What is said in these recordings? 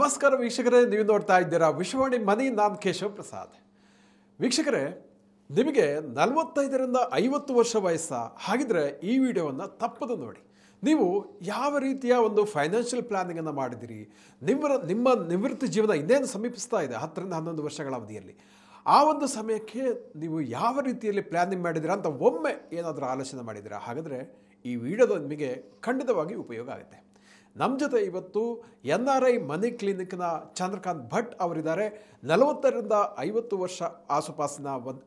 ನಮಸ್ಕಾರ ವೀಕ್ಷಕರೇ, ನೀವು ನೋಡ್ತಾ ಇದ್ದೀರಾ ವಿಶ್ವವಾಣಿ ಮನಿ. ನಾನು ಕೇಶವ್ ಪ್ರಸಾದ್. ವೀಕ್ಷಕರೇ, ನಿಮಗೆ 45ರಿಂದ 50 ವರ್ಷ ವಯಸ್ಸ ಹಾಗಿದ್ರೆ ಈ ವಿಡಿಯೋವನ್ನು ತಪ್ಪದು ನೋಡಿ. ನೀವು ಯಾವ ರೀತಿಯ ಒಂದು ಫೈನಾನ್ಷಿಯಲ್ ಪ್ಲಾನಿಂಗನ್ನು ಮಾಡಿದಿರಿ, ನಿಮ್ಮ ನಿವೃತ್ತಿ ಜೀವನ ಇನ್ನೇನು ಸಮೀಪಿಸ್ತಾ ಇದೆ 10ರಿಂದ 11 ವರ್ಷಗಳ ಅವಧಿಯಲ್ಲಿ. ಆ ಒಂದು ಸಮಯಕ್ಕೆ ನೀವು ಯಾವ ರೀತಿಯಲ್ಲಿ ಪ್ಲಾನಿಂಗ್ ಮಾಡಿದ್ದೀರಾ ಅಂತ ಒಮ್ಮೆ ಏನಾದರೂ ಆಲೋಚನೆ ಮಾಡಿದ್ದೀರಾ? ಹಾಗಾದರೆ ಈ ವಿಡಿಯೋದ ನಿಮಗೆ ಖಂಡಿತವಾಗಿ ಉಪಯೋಗ ಆಗುತ್ತೆ. ನಮ್ಮ ಜೊತೆ ಇವತ್ತು NRI ಮನಿ ಕ್ಲಿನಿಕ್ನ ಚಂದ್ರಕಾಂತ್ ಭಟ್ ಅವರಿದ್ದಾರೆ. 40ರಿಂದ 50 ವರ್ಷ ಆಸುಪಾಸಿನ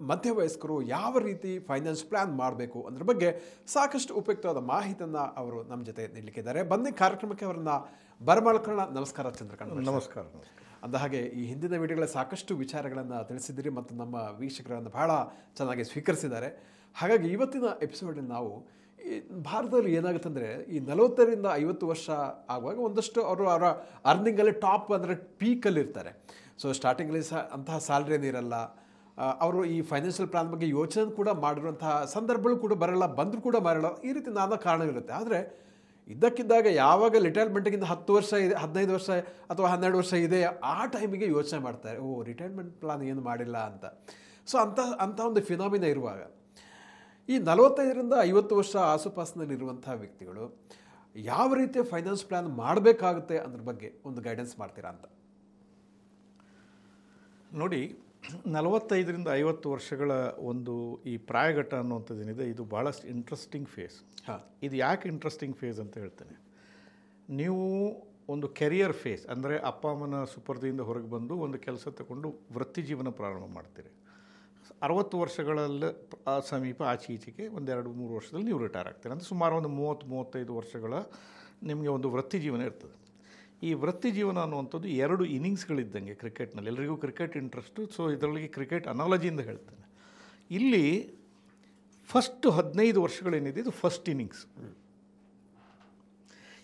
ಮಧ್ಯವಯಸ್ಕರು ಯಾವ ರೀತಿ ಫೈನಾನ್ಸ್ ಪ್ಲಾನ್ ಮಾಡಬೇಕು ಅನ್ನೋದ್ರ ಬಗ್ಗೆ ಸಾಕಷ್ಟು ಉಪಯುಕ್ತವಾದ ಮಾಹಿತಿಯನ್ನು ಅವರು ನಮ್ಮ ಜೊತೆ ನೀಡಲಿಕ್ಕಿದ್ದಾರೆ. ಬನ್ನಿ ಕಾರ್ಯಕ್ರಮಕ್ಕೆ ಅವರನ್ನು ಬರಮಾಡ್ಕೊಳ್ಳೋಣ. ನಮಸ್ಕಾರ ಚಂದ್ರಕಾಂತ್. ನಮಸ್ಕಾರ. ಅಂದ ಹಾಗೆ ಈ ಹಿಂದಿನ ವಿಡಿಯೋಗಳ ಸಾಕಷ್ಟು ವಿಚಾರಗಳನ್ನು ತಿಳಿಸಿದ್ದೀರಿ ಮತ್ತು ನಮ್ಮ ವೀಕ್ಷಕರನ್ನು ಬಹಳ ಚೆನ್ನಾಗಿ ಸ್ವೀಕರಿಸಿದ್ದಾರೆ. ಹಾಗಾಗಿ ಇವತ್ತಿನ ಎಪಿಸೋಡಲ್ಲಿ ನಾವು ಈ ಭಾರತದಲ್ಲಿ ಏನಾಗುತ್ತೆ ಅಂದರೆ, ಈ 40ರಿಂದ 50 ವರ್ಷ ಆಗುವಾಗ ಒಂದಷ್ಟು ಅವರ ಅರ್ನಿಂಗಲ್ಲಿ ಟಾಪ್ ಅಂದರೆ ಪೀಕಲ್ಲಿ ಇರ್ತಾರೆ. ಸೊ ಸ್ಟಾರ್ಟಿಂಗಲ್ಲಿ ಅಂತಹ ಸ್ಯಾಲ್ರಿ ಏನಿರಲ್ಲ. ಅವರು ಈ ಫೈನಾನ್ಷಿಯಲ್ ಪ್ಲಾನ್ ಬಗ್ಗೆ ಯೋಚನೆ ಕೂಡ ಮಾಡಿರುವಂತಹ ಸಂದರ್ಭಗಳು ಕೂಡ ಬರಲ್ಲ, ಬಂದರೂ ಕೂಡ ಬರಲ್ಲ. ಈ ರೀತಿ ನಾನಾ ಕಾರಣಗಳಿರುತ್ತೆ. ಆದರೆ ಇದ್ದಕ್ಕಿದ್ದಾಗ ಯಾವಾಗ ರಿಟೈರ್ಮೆಂಟಿಗಿಂತ 10 ವರ್ಷ ಇದೆ, 15 ವರ್ಷ ಅಥವಾ 12 ವರ್ಷ ಇದೆ, ಆ ಟೈಮಿಗೆ ಯೋಚನೆ ಮಾಡ್ತಾರೆ, ರಿಟೈರ್ಮೆಂಟ್ ಪ್ಲಾನ್ ಏನು ಮಾಡಿಲ್ಲ ಅಂತ. ಸೊ ಅಂಥ ಒಂದು ಫಿನಾಮಿನ ಇರುವಾಗ ಈ 45ರಿಂದ 50 ವರ್ಷ ಆಸುಪಾಸಿನಲ್ಲಿರುವಂಥ ವ್ಯಕ್ತಿಗಳು ಯಾವ ರೀತಿಯ ಫೈನಾನ್ಸ್ ಪ್ಲಾನ್ ಮಾಡಬೇಕಾಗುತ್ತೆ ಅದ್ರ ಬಗ್ಗೆ ಒಂದು ಗೈಡೆನ್ಸ್ ಮಾಡ್ತೀರಾ ಅಂತ. ನೋಡಿ, 45ರಿಂದ 50 ವರ್ಷಗಳ ಒಂದು ಈ ಪ್ರಾಯಘಟ್ಟ ಅನ್ನುವಂಥದ್ದೇನಿದೆ, ಇದು ಭಾಳಷ್ಟು ಇಂಟ್ರೆಸ್ಟಿಂಗ್ ಫೇಸ್. ಇದು ಯಾಕೆ ಇಂಟ್ರೆಸ್ಟಿಂಗ್ ಫೇಸ್ ಅಂತ ಹೇಳ್ತೇನೆ. ನೀವು ಒಂದು ಕೆರಿಯರ್ ಫೇಸ್ ಅಂದರೆ ಅಪ್ಪ ಅಮ್ಮನ ಸುಪರ್ದಿಯಿಂದ ಹೊರಗೆ ಬಂದು ಒಂದು ಕೆಲಸ ತಗೊಂಡು ವೃತ್ತಿ ಜೀವನ ಪ್ರಾರಂಭ ಮಾಡ್ತೀರಿ. 60 ವರ್ಷಗಳಲ್ಲಿ ಸಮೀಪ ಆಚೆ ಈಚೆಗೆ 1-2-3 ವರ್ಷದಲ್ಲಿ ನೀವು ರಿಟೈರ್ ಆಗ್ತೀರಿ. ಅಂದರೆ ಸುಮಾರು ಒಂದು 30-35 ವರ್ಷಗಳ ನಿಮಗೆ ಒಂದು ವೃತ್ತಿ ಜೀವನ ಇರ್ತದೆ. ಈ ವೃತ್ತಿ ಜೀವನ ಅನ್ನುವಂಥದ್ದು 2 ಇನ್ನಿಂಗ್ಸ್ಗಳಿದ್ದಂಗೆ ಕ್ರಿಕೆಟ್ನಲ್ಲಿ. ಎಲ್ರಿಗೂ ಕ್ರಿಕೆಟ್ ಇಂಟ್ರೆಸ್ಟು. ಸೊ ಇದರೊಳಗೆ ಕ್ರಿಕೆಟ್ ಅನಾಲಜಿಯಿಂದ ಹೇಳ್ತೇನೆ. ಇಲ್ಲಿ ಫಸ್ಟ್ 15 ವರ್ಷಗಳೇನಿದೆ ಇದು ಫಸ್ಟ್ ಇನ್ನಿಂಗ್ಸ್.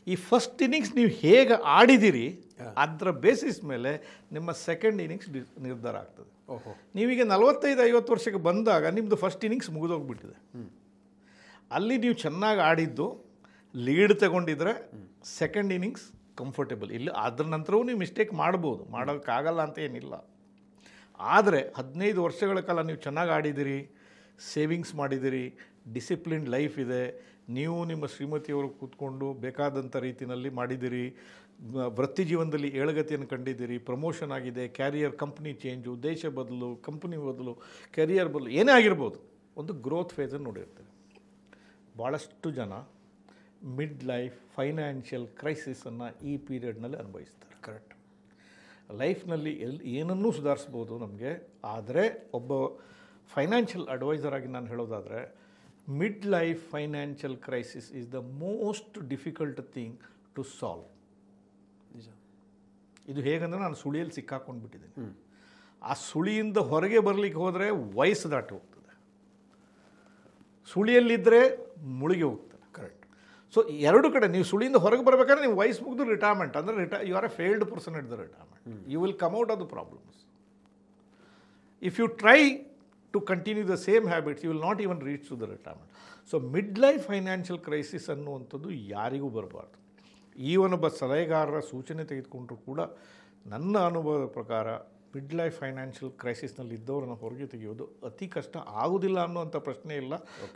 ಈ ಫಸ್ಟ್ ಇನ್ನಿಂಗ್ಸ್ ನೀವು ಹೇಗೆ ಆಡಿದಿರಿ ಅದರ ಬೇಸಿಸ್ ಮೇಲೆ ನಿಮ್ಮ ಸೆಕೆಂಡ್ ಇನ್ನಿಂಗ್ಸ್ ನಿರ್ಧಾರ ಆಗ್ತದೆ. ನೀವೀಗ 45-50 ವರ್ಷಕ್ಕೆ ಬಂದಾಗ ನಿಮ್ಮದು ಫಸ್ಟ್ ಇನ್ನಿಂಗ್ಸ್ ಮುಗಿದೋಗ್ಬಿಟ್ಟಿದೆ. ಅಲ್ಲಿ ನೀವು ಚೆನ್ನಾಗಿ ಆಡಿದ್ದು ಲೀಡ್ ತಗೊಂಡಿದ್ರೆ ಸೆಕೆಂಡ್ ಇನ್ನಿಂಗ್ಸ್ ಕಂಫರ್ಟೇಬಲ್. ಇಲ್ಲಿ ಅದ್ರ ನಂತರವೂ ನೀವು ಮಿಸ್ಟೇಕ್ ಮಾಡ್ಬೋದು, ಮಾಡೋಕ್ಕಾಗಲ್ಲ ಅಂತ ಏನಿಲ್ಲ. ಆದರೆ 15 ವರ್ಷಗಳ ಕಾಲ ನೀವು ಚೆನ್ನಾಗಿ ಆಡಿದಿರಿ, ಸೇವಿಂಗ್ಸ್ ಮಾಡಿದಿರಿ, ಡಿಸಿಪ್ಲಿನ್ಡ್ ಲೈಫ್ ಇದೆ, ನೀವು ನಿಮ್ಮ ಶ್ರೀಮತಿಯವರು ಕೂತ್ಕೊಂಡು ಬೇಕಾದಂಥ ರೀತಿಯಲ್ಲಿ ಮಾಡಿದಿರಿ, ವೃತ್ತಿ ಜೀವನದಲ್ಲಿ ಏಳುಗತಿಯನ್ನು ಕಂಡಿದ್ದೀರಿ, ಪ್ರಮೋಷನ್ ಆಗಿದೆ, ಕ್ಯಾರಿಯರ್ ಕಂಪ್ನಿ ಚೇಂಜು, ದೇಶ ಬದಲು, ಕಂಪ್ನಿ ಬದಲು, ಕೆರಿಯರ್ ಬದಲು, ಏನೇ ಆಗಿರ್ಬೋದು, ಒಂದು ಗ್ರೋತ್ ಫೇಸನ್ನು ನೋಡಿರ್ತಾರೆ. ಭಾಳಷ್ಟು ಜನ ಮಿಡ್ ಲೈಫ್ ಫೈನಾನ್ಷಿಯಲ್ ಕ್ರೈಸಿಸನ್ನು ಈ ಪೀರಿಯಡ್ನಲ್ಲಿ ಅನುಭವಿಸ್ತಾರೆ. ಕರೆಕ್ಟ್. ಲೈಫ್ನಲ್ಲಿ ಏನನ್ನೂ ಸುಧಾರಿಸ್ಬೋದು ನಮಗೆ. ಆದರೆ ಒಬ್ಬ ಫೈನಾನ್ಷಿಯಲ್ ಅಡ್ವೈಸರ್ ಆಗಿ ನಾನು ಹೇಳೋದಾದರೆ, mid life financial crisis is the most difficult thing to solve. ನಿಜ. ಇದು ಹೇಗಂದರೆ, ನಾನು ಸುಳಿಯಲ್ಲಿ ಸಿಕ್ಕಾಕೊಂಡು ಬಿಟ್ಟಿದ್ದೀನಿ. ಆ ಸುಳಿಯಿಂದ ಹೊರಗೆ ಬರಲಿಕ್ಕೆ ಹೋದರೆ ವಯಸ್ಸು ದಾಟಿ ಹೋಗ್ತದೆ, ಸುಳಿಯಲ್ಲಿದ್ದರೆ ಮುಳುಗಿ ಹೋಗ್ತದೆ. ಕರೆಕ್ಟ್. ಸೊ 2 ಕಡೆ ನೀವು ಸುಳಿಯಿಂದ ಹೊರಗೆ ಬರಬೇಕಾದ್ರೆ ನೀವು ವಯಸ್ಸು ಮುಗಿದು ರಿಟೈರ್ಮೆಂಟ್ ಅಂದರೆ you are a failed person at the retirement. You will come out of the problems. If you try to continue the same habits, you will not even reach to the retirement. So midlife financial crisis ಅನ್ನುವಂಥದ್ದು ಯಾರಿಗೂ ಬರಬಾರ್ದು. ಒಬ್ಬ ಸಲಹೆಗಾರರ ಸೂಚನೆ ತೆಗೆದುಕೊಂಡ್ರೂ ಕೂಡ ನನ್ನ ಅನುಭವದ ಪ್ರಕಾರ mid life financial ಕ್ರೈಸಿಸ್ನಲ್ಲಿ ಇದ್ದವ್ರನ್ನ ಹೊರಗೆ ತೆಗೆಯೋದು ಅತಿ ಕಷ್ಟ. ಆಗೋದಿಲ್ಲ ಅನ್ನುವಂಥ ಪ್ರಶ್ನೆ ಇಲ್ಲ.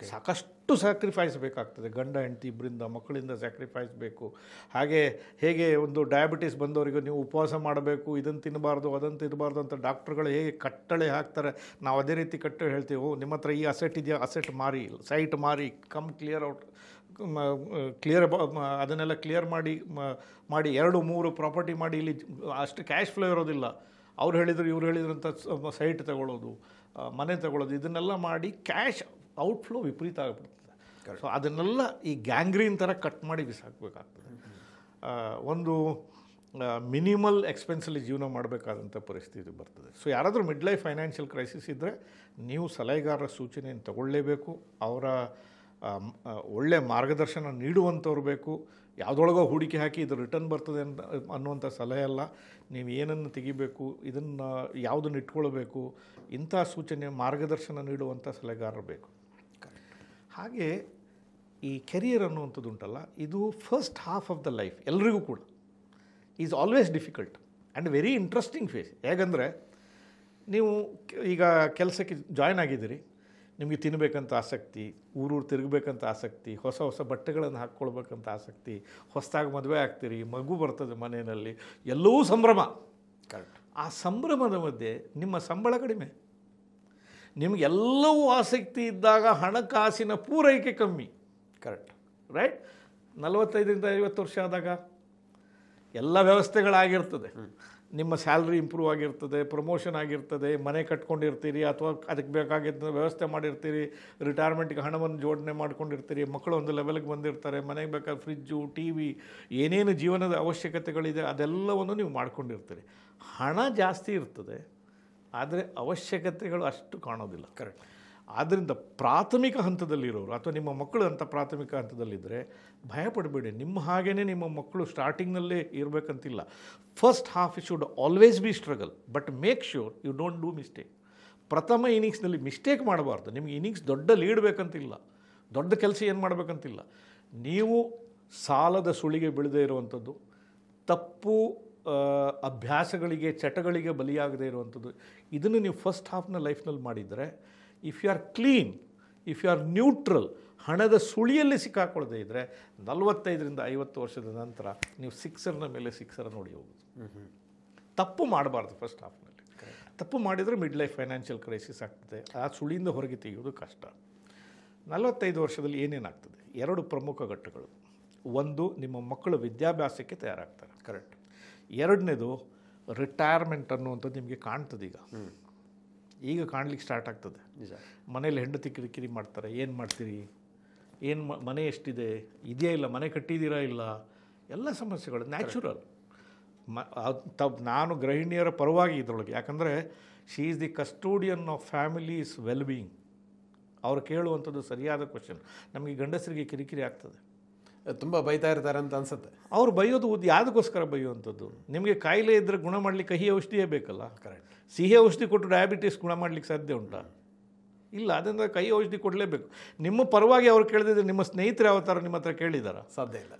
ಸಾಕಷ್ಟು ಸ್ಯಾಕ್ರಿಫೈಸ್ ಬೇಕಾಗ್ತದೆ. ಗಂಡ ಹೆಂಡತಿ ಇಬ್ಬರಿಂದ, ಮಕ್ಕಳಿಂದ ಸ್ಯಾಕ್ರಿಫೈಸ್ ಬೇಕು. ಹೇಗೆ ಒಂದು ಡಯಾಬಿಟಿಸ್ ಬಂದವರಿಗೆ ನೀವು ಉಪವಾಸ ಮಾಡಬೇಕು, ಇದನ್ನು ತಿನ್ನಬಾರ್ದು, ಅದನ್ನು ತಿನ್ನಬಾರ್ದು ಅಂತ ಡಾಕ್ಟ್ರುಗಳು ಹೇಗೆ ಕಟ್ಟಳೆ ಹಾಕ್ತಾರೆ, ನಾವು ಅದೇ ರೀತಿ ಕಟ್ಟಳೆ ಹೇಳ್ತೀವಿ. ನಿಮ್ಮ ಹತ್ರ ಈ ಅಸೆಟ್ ಇದೆಯಾ, ಅಸೆಟ್ ಮಾರಿ, ಸೈಟ್ ಮಾರಿ, ಕ್ಲಿಯರ್ ಔಟ್, ಅದನ್ನೆಲ್ಲ ಕ್ಲಿಯರ್ ಮಾಡಿ 2-3 ಪ್ರಾಪರ್ಟಿ ಮಾಡಿ. ಇಲ್ಲಿ ಅಷ್ಟು ಕ್ಯಾಶ್ ಫ್ಲೋ ಇರೋದಿಲ್ಲ. ಅವ್ರು ಹೇಳಿದ್ರು ಇವ್ರು ಹೇಳಿದ್ರು ಅಂತ ಸೈಟ್ ತಗೊಳ್ಳೋದು, ಮನೆ ತಗೊಳ್ಳೋದು, ಇದನ್ನೆಲ್ಲ ಮಾಡಿ ಕ್ಯಾಶ್ ಔಟ್ಫ್ಲೋ ವಿಪರೀತ ಆಗಿಬಿಡ್ತದೆ. ಸೊ ಅದನ್ನೆಲ್ಲ ಈ ಗ್ಯಾಂಗ್ರೀನ್ ಥರ ಕಟ್ ಮಾಡಿ ಬಿಸಾಕಬೇಕಾಗ್ತದೆ. ಒಂದು ಮಿನಿಮಲ್ ಎಕ್ಸ್ಪೆನ್ಸಲ್ಲಿ ಜೀವನ ಮಾಡಬೇಕಾದಂಥ ಪರಿಸ್ಥಿತಿ ಬರ್ತದೆ. ಸೊ ಯಾರಾದರೂ ಮಿಡ್ ಲೈಫ್ ಫೈನಾನ್ಷಿಯಲ್ ಕ್ರೈಸಿಸ್ ಇದ್ದರೆ ನೀವು ಸಲಹೆಗಾರರ ಸೂಚನೆಯನ್ನು ತಗೊಳ್ಳೇಬೇಕು. ಅವರ ಒಳ್ಳೆ ಮಾರ್ಗದರ್ಶನ ನೀಡುವಂಥವ್ರು ಬೇಕು. ಯಾವುದೊಳಗೋ ಹೂಡಿಕೆ ಹಾಕಿ ಇದು ರಿಟರ್ನ್ ಬರ್ತದೆ ಅನ್ನುವಂಥ ಸಲಹೆ ಅಲ್ಲ. ನೀವು ಏನನ್ನು ತೆಗಿಬೇಕು, ಇದನ್ನು ಯಾವುದನ್ನು ಇಟ್ಕೊಳ್ಬೇಕು, ಇಂಥ ಸೂಚನೆ ಮಾರ್ಗದರ್ಶನ ನೀಡುವಂಥ ಸಲಹೆಗಾರರು ಬೇಕು. ಹಾಗೆ ಈ ಕೆರಿಯರ್ ಅನ್ನುವಂಥದ್ದು ಉಂಟಲ್ಲ, ಇದು first half of the life ಎಲ್ರಿಗೂ ಕೂಡ is always difficult. And very interesting phase. ಹೇಗಂದರೆ ನೀವು ಈಗ ಕೆಲಸಕ್ಕೆ ಜಾಯ್ನ್ ಆಗಿದ್ದೀರಿ, ನಿಮಗೆ ತಿನ್ನಬೇಕಂತ ಆಸಕ್ತಿ, ಊರೂರು ತಿರುಗಬೇಕಂತ ಆಸಕ್ತಿ, ಹೊಸ ಹೊಸ ಬಟ್ಟೆಗಳನ್ನು ಹಾಕ್ಕೊಳ್ಬೇಕಂತ ಆಸಕ್ತಿ, ಹೊಸದಾಗಿ ಮದುವೆ ಆಗ್ತೀರಿ, ಮಗು ಬರ್ತದೆ ಮನೆಯಲ್ಲಿ, ಎಲ್ಲವೂ ಸಂಭ್ರಮ. ಕರೆಕ್ಟ್. ಆ ಸಂಭ್ರಮದ ಮಧ್ಯೆ ನಿಮ್ಮ ಸಂಬಳ ಕಡಿಮೆ, ನಿಮಗೆಲ್ಲವೂ ಆಸಕ್ತಿ ಇದ್ದಾಗ ಹಣಕಾಸಿನ ಪೂರೈಕೆ ಕಮ್ಮಿ. ಕರೆಕ್ಟ್. ರೈಟ್. 45-50 ವರ್ಷ ಆದಾಗ ಎಲ್ಲ ವ್ಯವಸ್ಥೆಗಳಾಗಿರ್ತದೆ. ನಿಮ್ಮ ಸ್ಯಾಲ್ರಿ ಇಂಪ್ರೂವ್ ಆಗಿರ್ತದೆ, ಪ್ರಮೋಷನ್ ಆಗಿರ್ತದೆ, ಮನೆ ಕಟ್ಕೊಂಡಿರ್ತೀರಿ ಅಥವಾ ಅದಕ್ಕೆ ಬೇಕಾಗಿದ್ದ ವ್ಯವಸ್ಥೆ ಮಾಡಿರ್ತೀರಿ, ರಿಟೈರ್ಮೆಂಟ್ಗೆ ಹಣವನ್ನು ಜೋಡಣೆ ಮಾಡ್ಕೊಂಡಿರ್ತೀರಿ, ಮಕ್ಕಳು ಒಂದು ಲೆವೆಲ್ಗೆ ಬಂದಿರ್ತಾರೆ, ಮನೆಗೆ ಬೇಕಾದ ಫ್ರಿಜ್ಜು, ಟಿ ವಿ, ಏನೇನು ಜೀವನದ ಅವಶ್ಯಕತೆಗಳಿದೆ ಅದೆಲ್ಲವನ್ನು ನೀವು ಮಾಡ್ಕೊಂಡಿರ್ತೀರಿ. ಹಣ ಜಾಸ್ತಿ ಇರ್ತದೆ, ಆದರೆ ಅವಶ್ಯಕತೆಗಳು ಅಷ್ಟು ಕಾಣೋದಿಲ್ಲ. ಕರೆಕ್ಟ್. ಆದ್ದರಿಂದ ಪ್ರಾಥಮಿಕ ಹಂತದಲ್ಲಿರೋರು ಅಥವಾ ನಿಮ್ಮ ಮಕ್ಕಳು ಅಂತ ಪ್ರಾಥಮಿಕ ಹಂತದಲ್ಲಿದ್ದರೆ ಭಯಪಡಬೇಡಿ. ನಿಮ್ಮ ಹಾಗೇ ನಿಮ್ಮ ಮಕ್ಕಳು ಸ್ಟಾರ್ಟಿಂಗ್ನಲ್ಲೇ ಇರಬೇಕಂತಿಲ್ಲ. First half should always be struggle, but make sure you don't do mistake. ಪ್ರಥಮ ಇನ್ನಿಂಗ್ಸ್ನಲ್ಲಿ ಮಿಸ್ಟೇಕ್ ಮಾಡಬಾರ್ದು. ನಿಮಗೆ ಇನ್ನಿಂಗ್ಸ್ ದೊಡ್ಡ ಲೀಡ್ ಬೇಕಂತಿಲ್ಲ, ದೊಡ್ಡ ಕೆಲಸ ಏನು ಮಾಡಬೇಕಂತಿಲ್ಲ. ನೀವು ಸಾಲದ ಸುಳಿಗೆ ಬೀಳದೇ ಇರುವಂಥದ್ದು, ತಪ್ಪು ಅಭ್ಯಾಸಗಳಿಗೆ ಚಟಗಳಿಗೆ ಬಲಿಯಾಗದೇ ಇರುವಂಥದ್ದು, ಇದನ್ನು ನೀವು ಫಸ್ಟ್ ಹಾಫ್ನ ಲೈಫ್ನಲ್ಲಿ ಮಾಡಿದರೆ, if you are clean, if you are neutral, ಹಣದ ಸುಳಿಯಲ್ಲಿ ಸಿಕ್ಕಾಕೊಳ್ಳದೆ ಇದ್ದರೆ 45-50 ವರ್ಷದ ನಂತರ ನೀವು ಸಿಕ್ಸರ್ನ ಮೇಲೆ ಸಿಕ್ಸರನ್ನು ನೋಡಿ ಹೋಗೋದು. ತಪ್ಪು ಮಾಡಬಾರ್ದು ಫಸ್ಟ್ ಹಾಫ್ನಲ್ಲಿ. ತಪ್ಪು ಮಾಡಿದರೆ ಮಿಡ್ ಲೈಫ್ ಫೈನಾನ್ಷಿಯಲ್ ಕ್ರೈಸಿಸ್ ಆಗ್ತದೆ. ಆ ಸುಳಿಯಿಂದ ಹೊರಗೆ ತೆಗೆಯೋದು ಕಷ್ಟ. 45 ವರ್ಷದಲ್ಲಿ ಏನೇನಾಗ್ತದೆ? 2 ಪ್ರಮುಖ ಘಟ್ಟಗಳು. ಒಂದು, ನಿಮ್ಮ ಮಕ್ಕಳು ವಿದ್ಯಾಭ್ಯಾಸಕ್ಕೆ ತಯಾರಾಗ್ತಾರೆ. ಕರೆಕ್ಟ್. ಎರಡನೇದು, ರಿಟೈರ್ಮೆಂಟ್ ಅನ್ನುವಂಥದ್ದು ನಿಮಗೆ ಕಾಣ್ತದೆ. ಈಗ ಕಾಣ್ಲಿಕ್ಕೆ ಸ್ಟಾರ್ಟ್ ಆಗ್ತದೆ. ನಿಜ. ಮನೇಲಿ ಹೆಂಡತಿ ಕಿರಿಕಿರಿ ಮಾಡ್ತಾರೆ, ಏನು ಮಾಡ್ತೀರಿ, ಏನು ಮನೆ ಎಷ್ಟಿದೆ, ಇದೆಯಾ ಇಲ್ಲ, ಮನೆ ಕಟ್ಟಿದ್ದೀರಾ ಇಲ್ಲ, ಎಲ್ಲ ಸಮಸ್ಯೆಗಳು ನ್ಯಾಚುರಲ್. ನಾನು ಗೃಹಿಣಿಯರ ಪರವಾಗಿ ಇದರೊಳಗೆ, ಯಾಕಂದರೆ she is the custodian of families well being. ಅವ್ರು ಕೇಳುವಂಥದ್ದು ಸರಿಯಾದ ಕ್ವಶನ್. ನಮಗೆ ಗಂಡಸರಿಗೆ ಕಿರಿಕಿರಿ ಆಗ್ತದೆ, ತುಂಬ ಬೈತಾ ಇರ್ತಾರೆ ಅಂತ ಅನ್ಸುತ್ತೆ. ಅವ್ರು ಬೈಯೋದು ಯಾವುದಕ್ಕೋಸ್ಕರ ಬೈಯುವಂಥದ್ದು? ನಿಮಗೆ ಕಾಯಿಲೆ ಇದ್ದರೆ ಗುಣ ಮಾಡಲಿಕ್ಕೆ ಕಹಿ ಔಷಧಿಯೇ ಬೇಕಲ್ಲ. ಕರೆಕ್ಟ್. ಸಿಹಿ ಔಷಧಿ ಕೊಟ್ಟು ಡಯಾಬಿಟಿಸ್ ಗುಣ ಮಾಡಲಿಕ್ಕೆ ಸಾಧ್ಯ ಉಂಟಾ? ಇಲ್ಲ. ಅದರಿಂದ ಕಹಿ ಔಷಧಿ ಕೊಡಲೇಬೇಕು. ನಿಮ್ಮ ಪರವಾಗಿ ಅವ್ರು ಕೇಳಿದ್ರೆ ನಿಮ್ಮ ಸ್ನೇಹಿತರು ಯಾವ ಥರ ನಿಮ್ಮ ಹತ್ರ ಕೇಳಿದಾರ? ಸಾಧ್ಯ ಇಲ್ಲ,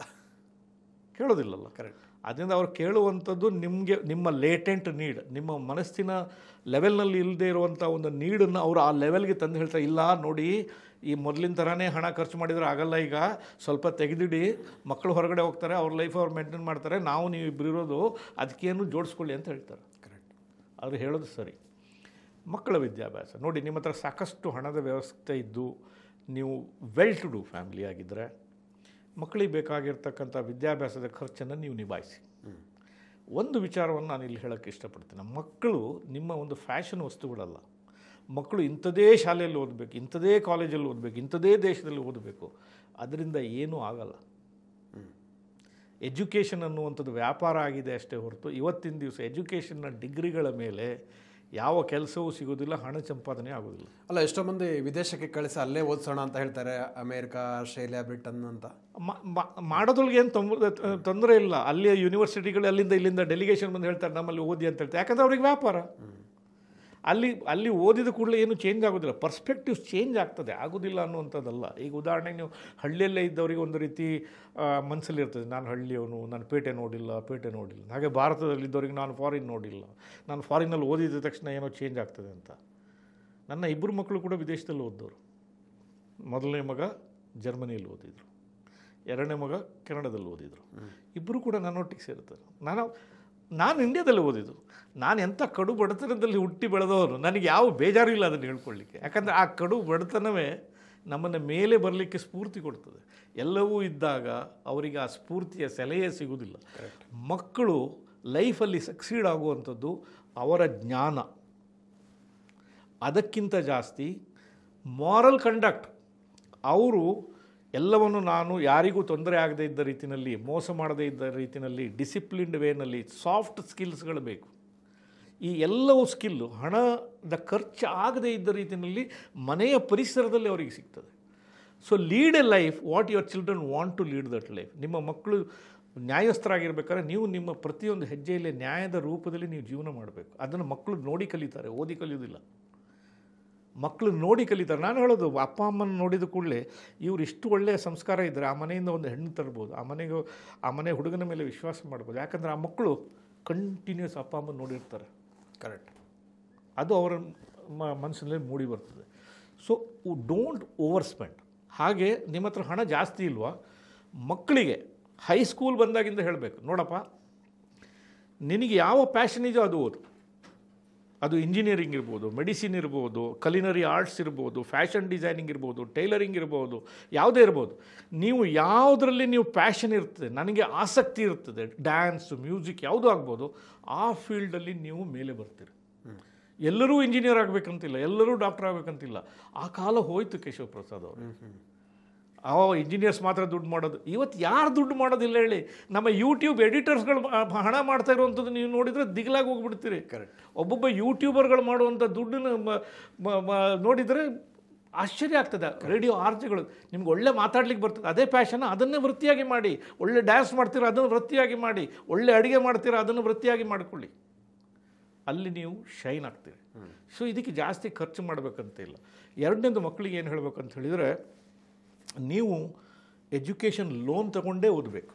ಕೇಳೋದಿಲ್ಲಲ್ಲ. ಕರೆಕ್ಟ್. ಅದರಿಂದ ಅವ್ರು ಕೇಳುವಂಥದ್ದು ನಿಮಗೆ ನಿಮ್ಮ ಲೇಟೆಂಟ್ ನೀಡ್, ನಿಮ್ಮ ಮನಸ್ಸಿನ ಲೆವೆಲ್ನಲ್ಲಿ ಇಲ್ಲದೆ ಇರುವಂಥ ಒಂದು ನೀಡನ್ನು ಅವರು ಆ ಲೆವೆಲ್ಗೆ ತಂದು ಹೇಳ್ತಾರೆ. ಇಲ್ಲ ನೋಡಿ, ಈ ಮೊದಲಿನ ಥರನೇ ಹಣ ಖರ್ಚು ಮಾಡಿದರೆ ಆಗಲ್ಲ, ಈಗ ಸ್ವಲ್ಪ ತೆಗೆದಿಡಿ, ಮಕ್ಕಳು ಹೊರಗಡೆ ಹೋಗ್ತಾರೆ, ಅವ್ರ ಲೈಫ್ ಅವ್ರು ಮೇಂಟೈನ್ ಮಾಡ್ತಾರೆ, ನೀವು ಇಬ್ಬರು ಇರೋದು, ಅದಕ್ಕೇನು ಜೋಡಿಸ್ಕೊಳ್ಳಿ ಅಂತ ಹೇಳ್ತಾರೆ. ಕರೆಕ್ಟ್. ಅವರು ಹೇಳೋದು ಸರಿ. ಮಕ್ಕಳ ವಿದ್ಯಾಭ್ಯಾಸ ನೋಡಿ, ನಿಮ್ಮ ಹತ್ರ ಸಾಕಷ್ಟು ಹಣದ ವ್ಯವಸ್ಥೆ ಇದ್ದು ನೀವು ವೆಲ್ ಟು ಡೂ ಫ್ಯಾಮಿಲಿ ಆಗಿದ್ದರೆ ಮಕ್ಕಳಿಗೆ ಬೇಕಾಗಿರ್ತಕ್ಕಂಥ ವಿದ್ಯಾಭ್ಯಾಸದ ಖರ್ಚನ್ನು ನೀವು ನಿಭಾಯಿಸಿ. ಒಂದು ವಿಚಾರವನ್ನು ನಾನು ಇಲ್ಲಿ ಹೇಳೋಕ್ಕೆ ಇಷ್ಟಪಡ್ತೀನಿ. ಮಕ್ಕಳು ನಿಮ್ಮ ಒಂದು ಫ್ಯಾಷನ್ ವಸ್ತುಗಳಲ್ಲ. ಮಕ್ಕಳು ಇಂಥದೇ ಶಾಲೆಯಲ್ಲಿ ಓದಬೇಕು, ಇಂಥದೇ ಕಾಲೇಜಲ್ಲಿ ಓದಬೇಕು, ಇಂಥದೇ ದೇಶದಲ್ಲಿ ಓದಬೇಕು, ಅದರಿಂದ ಏನೂ ಆಗಲ್ಲ. ಎಜುಕೇಷನ್ ಅನ್ನುವಂಥದ್ದು ವ್ಯಾಪಾರ ಆಗಿದೆ ಅಷ್ಟೇ ಹೊರತು ಇವತ್ತಿನ ದಿವಸ ಎಜುಕೇಷನ್ನ ಡಿಗ್ರಿಗಳ ಮೇಲೆ ಯಾವ ಕೆಲಸವೂ ಸಿಗೋದಿಲ್ಲ, ಹಣ ಸಂಪಾದನೆ ಆಗೋದಿಲ್ಲ. ಅಲ್ಲ, ಎಷ್ಟೋ ಮಂದಿ ವಿದೇಶಕ್ಕೆ ಕಳಿಸಿ ಅಲ್ಲೇ ಓದಿಸೋಣ ಅಂತ ಹೇಳ್ತಾರೆ, ಅಮೇರಿಕಾ, ಆಸ್ಟ್ರೇಲಿಯಾ, ಬ್ರಿಟನ್ ಅಂತ. ಮಾಡೋದ್ರೊಳಗೆ ಏನು ತೊಂದರೆ ಇಲ್ಲ. ಅಲ್ಲಿಯ ಯೂನಿವರ್ಸಿಟಿಗಳು ಅಲ್ಲಿಂದ ಇಲ್ಲಿಂದ ಡೆಲಿಗೇಷನ್ ಬಂದು ಹೇಳ್ತಾರೆ ನಮ್ಮಲ್ಲಿ ಓದಿ ಅಂತ ಹೇಳ್ತಾರೆ. ಯಾಕಂದರೆ ಅವ್ರಿಗೆ ವ್ಯಾಪಾರ. ಅಲ್ಲಿ ಓದಿದ ಕೂಡಲೇ ಏನು ಚೇಂಜ್ ಆಗೋದಿಲ್ಲ, ಪರ್ಸ್ಪೆಕ್ಟಿವ್ಸ್ ಚೇಂಜ್ ಆಗ್ತದೆ, ಆಗೋದಿಲ್ಲ ಅನ್ನುವಂಥದ್ದಲ್ಲ. ಈಗ ಉದಾಹರಣೆಗೆ ನೀವು ಹಳ್ಳಿಯಲ್ಲೇ ಇದ್ದವರಿಗೆ ಒಂದು ರೀತಿ ಮನಸ್ಸಲ್ಲಿರ್ತದೆ, ನಾನು ಹಳ್ಳಿಯವನು, ನಾನು ಪೇಟೆ ನೋಡಿಲ್ಲ. ಹಾಗೆ ಭಾರತದಲ್ಲಿದ್ದವರಿಗೆ ನಾನು ಫಾರಿನ್ ನೋಡಿಲ್ಲ, ನಾನು ಫಾರಿನಲ್ಲಿ ಓದಿದ ತಕ್ಷಣ ಏನೋ ಚೇಂಜ್ ಆಗ್ತದೆ ಅಂತ. ನನ್ನ 2 ಮಕ್ಕಳು ಕೂಡ ವಿದೇಶದಲ್ಲಿ ಓದಿದವರು. ಮೊದಲನೇ ಮಗ ಜರ್ಮನಿಯಲ್ಲಿ ಓದಿದರು, 2ನೇ ಮಗ ಕೆನಡಾದಲ್ಲಿ ಓದಿದರು. ಇಬ್ಬರು ಕೂಡ ನನ್ನೊಟ್ಟಿಗೆ ಸೇರ್ತಾರೆ. ನಾನು ಇಂಡಿಯಾದಲ್ಲಿ ಓದಿದ್ದು. ನಾನು ಎಂಥ ಕಡು ಬಡತನದಲ್ಲಿ ಹುಟ್ಟಿ ಬೆಳೆದವರು, ನನಗೆ ಯಾವ ಬೇಜಾರು ಇಲ್ಲ ಅದನ್ನು ಹೇಳ್ಕೊಳ್ಳಿಕ್ಕೆ. ಯಾಕಂದರೆ ಆ ಕಡು ಬಡತನವೇ ನಮ್ಮನ್ನು ಮೇಲೆ ಬರಲಿಕ್ಕೆ ಸ್ಫೂರ್ತಿ ಕೊಡ್ತದೆ. ಎಲ್ಲವೂ ಇದ್ದಾಗ ಅವರಿಗೆ ಆ ಸ್ಫೂರ್ತಿಯ ಸೆಲೆಯೇ ಸಿಗೋದಿಲ್ಲ. ಮಕ್ಕಳು ಲೈಫಲ್ಲಿ ಸಕ್ಸೀಡ್ ಆಗುವಂಥದ್ದು ಅವರ ಜ್ಞಾನ, ಅದಕ್ಕಿಂತ ಜಾಸ್ತಿ ಮಾರಲ್ ಕಂಡಕ್ಟ್. ಅವರು ಎಲ್ಲವನ್ನು ನಾನು ಯಾರಿಗೂ ತೊಂದರೆ ಆಗದೇ ಇದ್ದ ರೀತಿಯಲ್ಲಿ, ಮೋಸ ಮಾಡದೇ ಇದ್ದ ರೀತಿಯಲ್ಲಿ, ಡಿಸಿಪ್ಲಿನ್ಡ್ ವೇನಲ್ಲಿ ಸಾಫ್ಟ್ ಸ್ಕಿಲ್ಸ್ಗಳು ಬೇಕು. ಈ ಎಲ್ಲವೂ ಸ್ಕಿಲ್ಲು ಹಣದ ಖರ್ಚು ಆಗದೇ ಇದ್ದ ರೀತಿಯಲ್ಲಿ ಮನೆಯ ಪರಿಸರದಲ್ಲಿ ಅವರಿಗೆ ಸಿಗ್ತದೆ. So lead a life what your children want to lead that life. ನಿಮ್ಮ ಮಕ್ಕಳು ನ್ಯಾಯಸ್ಥರಾಗಿರ್ಬೇಕಾದ್ರೆ ನೀವು ನಿಮ್ಮ ಪ್ರತಿಯೊಂದು ಹೆಜ್ಜೆಯಲ್ಲಿ ನ್ಯಾಯದ ರೂಪದಲ್ಲಿ ನೀವು ಜೀವನ ಮಾಡಬೇಕು. ಅದನ್ನು ಮಕ್ಕಳು ನೋಡಿ ಕಲಿತಾರೆ, ಓದಿ ಕಲಿಯೋದಿಲ್ಲ. ಮಕ್ಕಳು ನೋಡಿ ಕಲಿತಾರೆ. ನಾನು ಹೇಳೋದು, ಅಪ್ಪ ಅಮ್ಮನ ನೋಡಿದ ಕೂಡಲೇ ಇವರು ಇಷ್ಟು ಒಳ್ಳೆಯ ಸಂಸ್ಕಾರ ಇದ್ದರೆ ಆ ಮನೆಯಿಂದ ಒಂದು ಹೆಣ್ಣು ತರ್ಬೋದು, ಆ ಮನೆ ಹುಡುಗನ ಮೇಲೆ ವಿಶ್ವಾಸ ಮಾಡ್ಬೋದು. ಯಾಕಂದರೆ ಆ ಮಕ್ಕಳು ಕಂಟಿನ್ಯೂಸ್ ಅಪ್ಪ ಅಮ್ಮ ನೋಡಿರ್ತಾರೆ. ಕರೆಕ್ಟ್. ಅದು ಅವರ ಮನಸ್ಸಿನಲ್ಲಿ ಮೂಡಿ ಬರ್ತದೆ. So don't over spend. ಹಾಗೆ ನಿಮ್ಮ ಹತ್ರ ಹಣ ಜಾಸ್ತಿ ಇಲ್ವಾ, ಮಕ್ಕಳಿಗೆ ಹೈಸ್ಕೂಲ್ ಬಂದಾಗಿಂದ ಹೇಳಬೇಕು, ನೋಡಪ್ಪ ನಿನಗೆ ಯಾವ ಪ್ಯಾಷನ್ ಇದೆಯೋ ಅದು ಓದು. ಅದು ಇಂಜಿನಿಯರಿಂಗ್ ಇರ್ಬೋದು, ಮೆಡಿಸಿನ್ ಇರ್ಬೋದು, ಕಲಿನರಿ ಆರ್ಟ್ಸ್ ಇರ್ಬೋದು, ಫ್ಯಾಷನ್ ಡಿಸೈನಿಂಗ್ ಇರ್ಬೋದು, ಟೈಲರಿಂಗ್ ಇರ್ಬೋದು, ಯಾವುದೇ ಇರ್ಬೋದು. ನೀವು ಯಾವುದರಲ್ಲಿ ನೀವು ಪ್ಯಾಷನ್ ಇರ್ತದೆ, ನನಗೆ ಆಸಕ್ತಿ ಇರ್ತದೆ, ಡ್ಯಾನ್ಸು, ಮ್ಯೂಸಿಕ್ ಯಾವುದೂ ಆಗ್ಬೋದು, ಆ ಫೀಲ್ಡಲ್ಲಿ ನೀವು ಮೇಲೆ ಬರ್ತೀರಿ. ಎಲ್ಲರೂ ಇಂಜಿನಿಯರ್ ಆಗಬೇಕಂತಿಲ್ಲ, ಎಲ್ಲರೂ ಡಾಕ್ಟರ್ ಆಗಬೇಕಂತಿಲ್ಲ. ಆ ಕಾಲ ಹೋಯ್ತು ಕೇಶವ ಪ್ರಸಾದ್ ಅವರು. ಇಂಜಿನಿಯರ್ಸ್ ಮಾತ್ರ ದುಡ್ಡು ಮಾಡೋದು. ಇವತ್ತು ಯಾರು ದುಡ್ಡು ಮಾಡೋದಿಲ್ಲ ಹೇಳಿ? ನಮ್ಮ ಯೂಟ್ಯೂಬ್ ಎಡಿಟರ್ಸ್ಗಳು ಹಣ ಮಾಡ್ತಾ ಇರುವಂಥದ್ದು ನೀವು ನೋಡಿದರೆ ದಿಗ್ಲಾಗಿ ಹೋಗ್ಬಿಡ್ತೀರಿ. ಕರೆಕ್ಟ್. ಒಬ್ಬೊಬ್ಬ ಯೂಟ್ಯೂಬರ್ಗಳು ಮಾಡುವಂಥ ದುಡ್ಡನ್ನು ನೋಡಿದರೆ ಆಶ್ಚರ್ಯ ಆಗ್ತದೆ. ರೇಡಿಯೋ ಆರ್ಜೆಗಳು ನಿಮ್ಗೆ ಒಳ್ಳೆ ಮಾತಾಡ್ಲಿಕ್ಕೆ ಬರ್ತದೆ, ಅದೇ ಪ್ಯಾಷನ್, ಅದನ್ನೇ ವೃತ್ತಿಯಾಗಿ ಮಾಡಿ. ಒಳ್ಳೆ ಡ್ಯಾನ್ಸ್ ಮಾಡ್ತೀರಾ, ಅದನ್ನು ವೃತ್ತಿಯಾಗಿ ಮಾಡಿ. ಒಳ್ಳೆ ಅಡುಗೆ ಮಾಡ್ತೀರಾ, ಅದನ್ನು ವೃತ್ತಿಯಾಗಿ ಮಾಡಿಕೊಳ್ಳಿ. ಅಲ್ಲಿ ನೀವು ಶೈನ್ ಆಗ್ತೀರಿ. ಸೊ ಇದಕ್ಕೆ ಜಾಸ್ತಿ ಖರ್ಚು ಮಾಡಬೇಕಂತ ಇಲ್ಲ. ಎರಡನೇದು, ಮಕ್ಕಳಿಗೆ ಏನು ಹೇಳಬೇಕಂತ ಹೇಳಿದರೆ, ನೀವು ಎಜುಕೇಷನ್ ಲೋನ್ ತಗೊಂಡೇ ಓದಬೇಕು.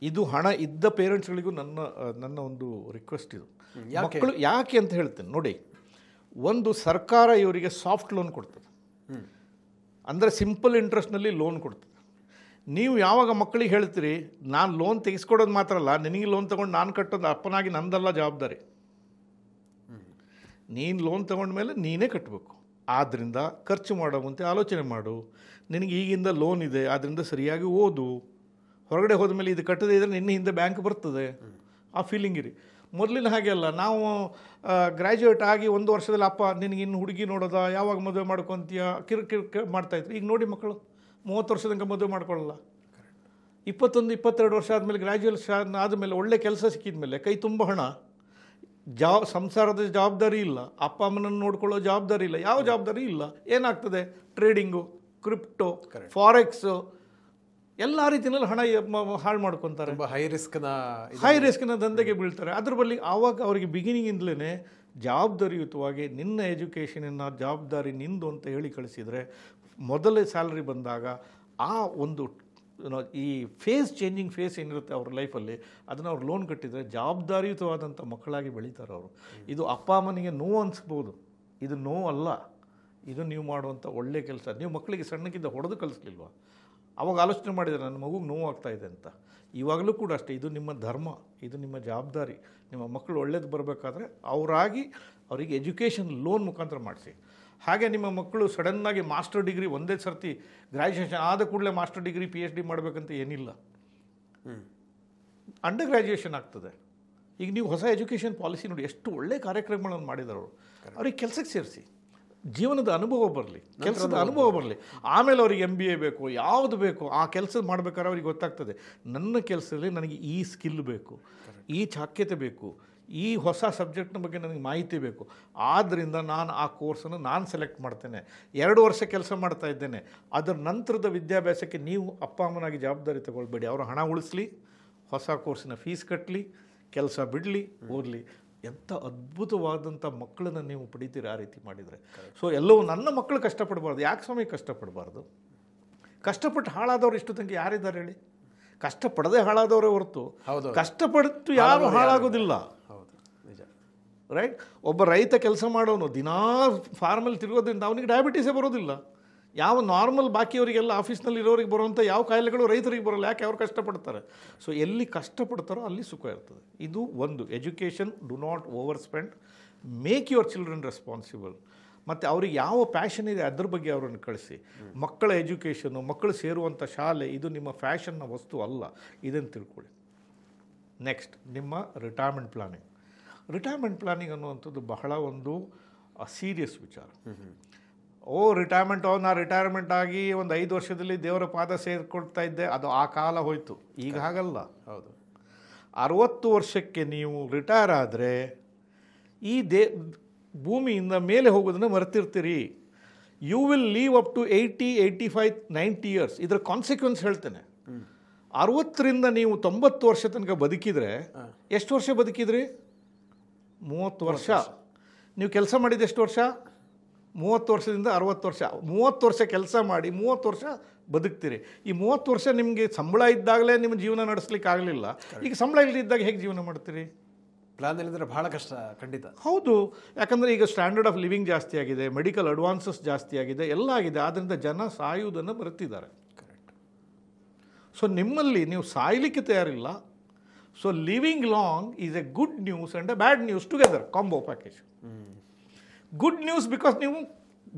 ಇದು ಹಣ ಇದ್ದ ಪೇರೆಂಟ್ಸ್ಗಳಿಗೂ ನನ್ನ ಒಂದು ರಿಕ್ವೆಸ್ಟ್ ಇದು. ಮಕ್ಕಳು ಯಾಕೆ ಅಂತ ಹೇಳ್ತೇನೆ ನೋಡಿ. ಒಂದು, ಸರ್ಕಾರ ಇವರಿಗೆ ಸಾಫ್ಟ್ ಲೋನ್ ಕೊಡ್ತದೆ, ಅಂದರೆ ಸಿಂಪಲ್ ಇಂಟ್ರೆಸ್ಟ್ನಲ್ಲಿ ಲೋನ್ ಕೊಡ್ತದೆ. ನೀವು ಯಾವಾಗ ಮಕ್ಕಳಿಗೆ ಹೇಳ್ತೀರಿ, ನಾನು ಲೋನ್ ತೆಗೆಸ್ಕೊಡೋದು ಮಾತ್ರ ಅಲ್ಲ, ನಿನಗೆ ಲೋನ್ ತೊಗೊಂಡು ನಾನು ಕಟ್ಟೋದು ಅಪ್ಪನಾಗಿ ನಂದಲ್ಲ ಜವಾಬ್ದಾರಿ, ನೀನು ಲೋನ್ ತೊಗೊಂಡ್ಮೇಲೆ ನೀನೇ ಕಟ್ಟಬೇಕು. ಆದ್ದರಿಂದ ಖರ್ಚು ಮಾಡೋ ಮುಂಚೆ ಆಲೋಚನೆ ಮಾಡು. ನಿನಗೆ ಈಗಿಂದ ಲೋನ್ ಇದೆ, ಆದ್ದರಿಂದ ಸರಿಯಾಗಿ ಓದು. ಹೊರಗಡೆ ಹೋದ ಮೇಲೆ ಇದು ಕಟ್ಟದೇ ಇದ್ದರೆ ನಿನ್ನೆ ಹಿಂದೆ ಬ್ಯಾಂಕ್ ಬರ್ತದೆ, ಆ ಫೀಲಿಂಗ್ ಇರಿ. ಮೊದಲಿನ ಹಾಗೆ ಅಲ್ಲ. ನಾವು ಗ್ರ್ಯಾಜುಯೇಟ್ ಆಗಿ 1 ವರ್ಷದಲ್ಲಿ ಅಪ್ಪ ನಿನಗೆ ಇನ್ನು ಹುಡುಗಿ ನೋಡೋದ, ಯಾವಾಗ ಮದುವೆ ಮಾಡ್ಕೊತೀಯ, ಕಿರಿಕಿರಿ ಮಾಡ್ತಾಯಿದ್ರು. ಈಗ ನೋಡಿ ಮಕ್ಕಳು 30 ವರ್ಷದ ತನಕ ಮದುವೆ ಮಾಡ್ಕೊಳ್ಳಲ್ಲ. 21-22 ವರ್ಷ ಆದಮೇಲೆ, ಗ್ರ್ಯಾಜುಯೇಷನ್ ಆದಮೇಲೆ, ಒಳ್ಳೆ ಕೆಲಸ ಸಿಕ್ಕಿದ ಮೇಲೆ ಕೈ ತುಂಬ ಹಣ, ಸಂಸಾರದ ಜವಾಬ್ದಾರಿ ಇಲ್ಲ, ಅಪ್ಪ ಅಮ್ಮನನ್ನು ನೋಡ್ಕೊಳ್ಳೋ ಜವಾಬ್ದಾರಿ ಇಲ್ಲ, ಯಾವ ಜವಾಬ್ದಾರಿ ಇಲ್ಲ. ಏನಾಗ್ತದೆ? ಟ್ರೇಡಿಂಗು, ಕ್ರಿಪ್ಟೋ, ಫಾರೆಕ್ಸು, ಎಲ್ಲ ರೀತಿಯಲ್ಲಿ ಹಣ ಹಾಳು ಮಾಡ್ಕೊತಾರೆ. ಹೈ ರಿಸ್ಕ್ನ ದಂಧೆಗೆ ಬೀಳ್ತಾರೆ. ಅದ್ರ ಬಳಿ ಆವಾಗ ಅವರಿಗೆ ಬಿಗಿನಿಂಗಿಂದಲೇ ಜವಾಬ್ದಾರಿಯುತವಾಗಿ ನಿನ್ನ ಎಜುಕೇಷನಿನ ಜವಾಬ್ದಾರಿ ನಿಂದು ಅಂತ ಹೇಳಿ ಕಳಿಸಿದರೆ, ಮೊದಲೇ ಸ್ಯಾಲ್ರಿ ಬಂದಾಗ ಆ ಒಂದು ಈ ಚೇಂಜಿಂಗ್ ಫೇಸ್ ಏನಿರುತ್ತೆ ಅವ್ರ ಲೈಫಲ್ಲಿ, ಅದನ್ನು ಅವ್ರು ಲೋನ್ ಕಟ್ಟಿದರೆ ಜವಾಬ್ದಾರಿಯುತವಾದಂಥ ಮಕ್ಕಳಾಗಿ ಬೆಳೀತಾರೆ ಅವರು. ಇದು ಅಪ್ಪ ಅಮ್ಮನಿಗೆ ನೋವು ಅನಿಸ್ಬೋದು, ಇದು ನೋವು ಅಲ್ಲ, ಇದು ನೀವು ಮಾಡುವಂಥ ಒಳ್ಳೆ ಕೆಲಸ. ನೀವು ಮಕ್ಕಳಿಗೆ ಸಣ್ಣಕ್ಕಿಂತ ಹೊಡೆದು ಕಲಿಸ್ಲಿಲ್ವ? ಅವಾಗ ಆಲೋಚನೆ ಮಾಡಿದರೆ ನನ್ನ ಮಗುಗೆ ನೋವು ಆಗ್ತಾಯಿದೆ ಅಂತ. ಇವಾಗಲೂ ಕೂಡ ಅಷ್ಟೇ, ಇದು ನಿಮ್ಮ ಧರ್ಮ, ಇದು ನಿಮ್ಮ ಜವಾಬ್ದಾರಿ. ನಿಮ್ಮ ಮಕ್ಕಳು ಒಳ್ಳೇದು ಬರಬೇಕಾದ್ರೆ ಅವರಿಗೆ ಎಜುಕೇಷನ್ ಲೋನ್ ಮುಖಾಂತರ ಮಾಡಿಸಿ. ಹಾಗೆ ನಿಮ್ಮ ಮಕ್ಕಳು ಸಡನ್ನಾಗಿ ಮಾಸ್ಟರ್ ಡಿಗ್ರಿ ಒಂದೇ ಸರ್ತಿ ಗ್ರ್ಯಾಜುಯೇಷನ್ ಆದ ಕೂಡಲೇ ಮಾಸ್ಟರ್ ಡಿಗ್ರಿ PhD ಮಾಡಬೇಕಂತ ಏನಿಲ್ಲ. ಅಂಡರ್ ಗ್ರ್ಯಾಜುಯೇಷನ್ ಆಗ್ತದೆ. ಈಗ ನೀವು ಹೊಸ ಎಜುಕೇಷನ್ ಪಾಲಿಸಿ ನೋಡಿ, ಎಷ್ಟು ಒಳ್ಳೆ ಕಾರ್ಯಕ್ರಮಗಳನ್ನು ಮಾಡಿದ್ದಾರೆ ಅವರು. ಅವ್ರಿಗೆ ಕೆಲಸಕ್ಕೆ ಸೇರಿಸಿ, ಜೀವನದ ಅನುಭವ ಬರಲಿ, ಕೆಲಸದ ಅನುಭವ ಬರಲಿ. ಆಮೇಲೆ ಅವ್ರಿಗೆ MBA ಬೇಕು, ಯಾವುದು ಬೇಕು ಆ ಕೆಲಸ ಮಾಡಬೇಕಾದ್ರೆ ಅವ್ರಿಗೆ ಗೊತ್ತಾಗ್ತದೆ, ನನ್ನ ಕೆಲಸದಲ್ಲಿ ನನಗೆ ಈ ಸ್ಕಿಲ್ ಬೇಕು, ಈ ಚಾಕ್ಯತೆ ಬೇಕು, ಈ ಹೊಸ ಸಬ್ಜೆಕ್ಟ್ನ ಬಗ್ಗೆ ನನಗೆ ಮಾಹಿತಿ ಬೇಕು. ಆದ್ದರಿಂದ ನಾನು ಆ ಕೋರ್ಸನ್ನು ನಾನು ಸೆಲೆಕ್ಟ್ ಮಾಡ್ತೇನೆ. 2 ವರ್ಷ ಕೆಲಸ ಮಾಡ್ತಾ ಇದ್ದೇನೆ. ಅದರ ನಂತರದ ವಿದ್ಯಾಭ್ಯಾಸಕ್ಕೆ ನೀವು ಅಪ್ಪ ಅಮ್ಮನಾಗಿ ಜವಾಬ್ದಾರಿ ತಗೊಳ್ಬೇಡಿ. ಅವರ ಹಣ ಉಳಿಸ್ಲಿ, ಹೊಸ ಕೋರ್ಸಿನ ಫೀಸ್ ಕಟ್ಟಲಿ, ಕೆಲಸ ಬಿಡಲಿ, ಓದಲಿ. ಎಂಥ ಅದ್ಭುತವಾದಂಥ ಮಕ್ಕಳನ್ನು ನೀವು ಪಡಿತೀರಿ ಆ ರೀತಿ ಮಾಡಿದರೆ. ಸೊ ಎಲ್ಲವೂ ನನ್ನ ಮಕ್ಕಳು ಕಷ್ಟಪಡಬಾರ್ದು. ಯಾಕೆ ಸ್ವಾಮಿ ಕಷ್ಟಪಡಬಾರ್ದು? ಕಷ್ಟಪಟ್ಟು ಹಾಳಾದವ್ರು ಇಷ್ಟು ತನಕ ಯಾರಿದ್ದಾರೆ ಹೇಳಿ? ಕಷ್ಟಪಡದೆ ಹಾಳಾದವರೇ ಹೊರತು ಕಷ್ಟಪಟ್ಟು ಯಾರು ಹಾಳಾಗೋದಿಲ್ಲ. ರೈಟ್? ಒಬ್ಬ ರೈತ ಕೆಲಸ ಮಾಡೋನು ದಿನಾ ಫಾರ್ಮಲ್ಲಿ ತಿರುಗೋದ್ರಿಂದ ಅವನಿಗೆ ಡಯಾಬಿಟೀಸೇ ಬರೋದಿಲ್ಲ. ಯಾವ ನಾರ್ಮಲ್ ಬಾಕಿಯವರಿಗೆಲ್ಲ ಆಫೀಸ್ನಲ್ಲಿ ಇರೋರಿಗೆ ಬರುವಂಥ ಯಾವ ಕಾಯಿಲೆಗಳು ರೈತರಿಗೆ ಬರೋಲ್ಲ. ಯಾಕೆ? ಅವ್ರು ಕಷ್ಟಪಡ್ತಾರೆ. ಸೊ ಎಲ್ಲಿ ಕಷ್ಟಪಡ್ತಾರೋ ಅಲ್ಲಿ ಸುಖ ಇರ್ತದೆ. ಇದು ಒಂದು. Education, do not over spend, make your children responsible. ಮತ್ತು ಅವ್ರಿಗೆ ಯಾವ ಪ್ಯಾಷನ್ ಇದೆ ಅದ್ರ ಬಗ್ಗೆ ಅವರನ್ನು ಕಳಿಸಿ. ಮಕ್ಕಳ ಎಜುಕೇಷನು, ಮಕ್ಕಳು ಸೇರುವಂಥ ಶಾಲೆ ಇದು ನಿಮ್ಮ ಫ್ಯಾಷನ್ನ ವಸ್ತು ಅಲ್ಲ, ಇದನ್ನು ತಿಳ್ಕೊಳ್ಳಿ. ನೆಕ್ಸ್ಟ್, ನಿಮ್ಮ ರಿಟೈರ್ಮೆಂಟ್ ಪ್ಲಾನಿಂಗ್. ರಿಟೈರ್ಮೆಂಟ್ ಪ್ಲಾನಿಂಗ್ ಅನ್ನುವಂಥದ್ದು ಬಹಳ ಒಂದು ಸೀರಿಯಸ್ ವಿಚಾರ. ನಾ ರಿಟೈರ್ಮೆಂಟ್ ಆಗಿ ಒಂದು 5 ವರ್ಷದಲ್ಲಿ ದೇವರ ಪಾದ ಸೇರಿಕೊಳ್ತಾ ಇದ್ದೆ, ಅದು ಆ ಕಾಲ ಹೋಯಿತು. ಈಗ ಹಾಗಲ್ಲ. ಹೌದು, 60 ವರ್ಷಕ್ಕೆ ನೀವು ರಿಟೈರ್ ಆದರೆ ಈ ಭೂಮಿಯಿಂದ ಮೇಲೆ ಹೋಗೋದನ್ನು ಮರೆತಿರ್ತೀರಿ. You will live up to 80, 85, 90 years. ಇದರ ಕಾನ್ಸಿಕ್ವೆನ್ಸ್ ಹೇಳ್ತೇನೆ. 60ರಿಂದ ನೀವು 90 ವರ್ಷ ತನಕ ಬದುಕಿದರೆ ಎಷ್ಟು ವರ್ಷ ಬದುಕಿದ್ರಿ? 30 ವರ್ಷ. ನೀವು ಕೆಲಸ ಮಾಡಿದ ಎಷ್ಟು ವರ್ಷ? 30 ವರ್ಷದಿಂದ 60 ವರ್ಷ, 30 ವರ್ಷ ಕೆಲಸ ಮಾಡಿ 30 ವರ್ಷ ಬದುಕ್ತೀರಿ. ಈ 30 ವರ್ಷ ನಿಮಗೆ ಸಂಬಳ ಇದ್ದಾಗಲೇ ನಿಮ್ಮ ಜೀವನ ನಡೆಸ್ಲಿಕ್ಕೆ ಆಗಲಿಲ್ಲ, ಈಗ ಸಂಬಳ ಇಲ್ಲದಿದ್ದಾಗ ಹೇಗೆ ಜೀವನ ಮಾಡ್ತೀರಿ? ಪ್ಲಾನ್ ಇಲ್ಲದ್ರೆ ಭಾಳ ಕಷ್ಟ ಖಂಡಿತ. ಹೌದು, ಯಾಕಂದರೆ ಈಗ ಸ್ಟ್ಯಾಂಡರ್ಡ್ ಆಫ್ ಲಿವಿಂಗ್ ಜಾಸ್ತಿ ಆಗಿದೆ, ಮೆಡಿಕಲ್ ಅಡ್ವಾನ್ಸಸ್ ಜಾಸ್ತಿ ಆಗಿದೆ, ಎಲ್ಲ ಆಗಿದೆ. ಆದ್ದರಿಂದ ಜನ ಸಾಯುವುದನ್ನು ಮರೆತಿದ್ದಾರೆ. ಕರೆಕ್ಟ್. ಸೊ ನಿಮ್ಮಲ್ಲಿ ನೀವು ಸಾಯಲಿಕ್ಕೆ ತಯಾರಿಲ್ಲ. So living long is a good news and a bad news together, combo package. Good news because ನೀವು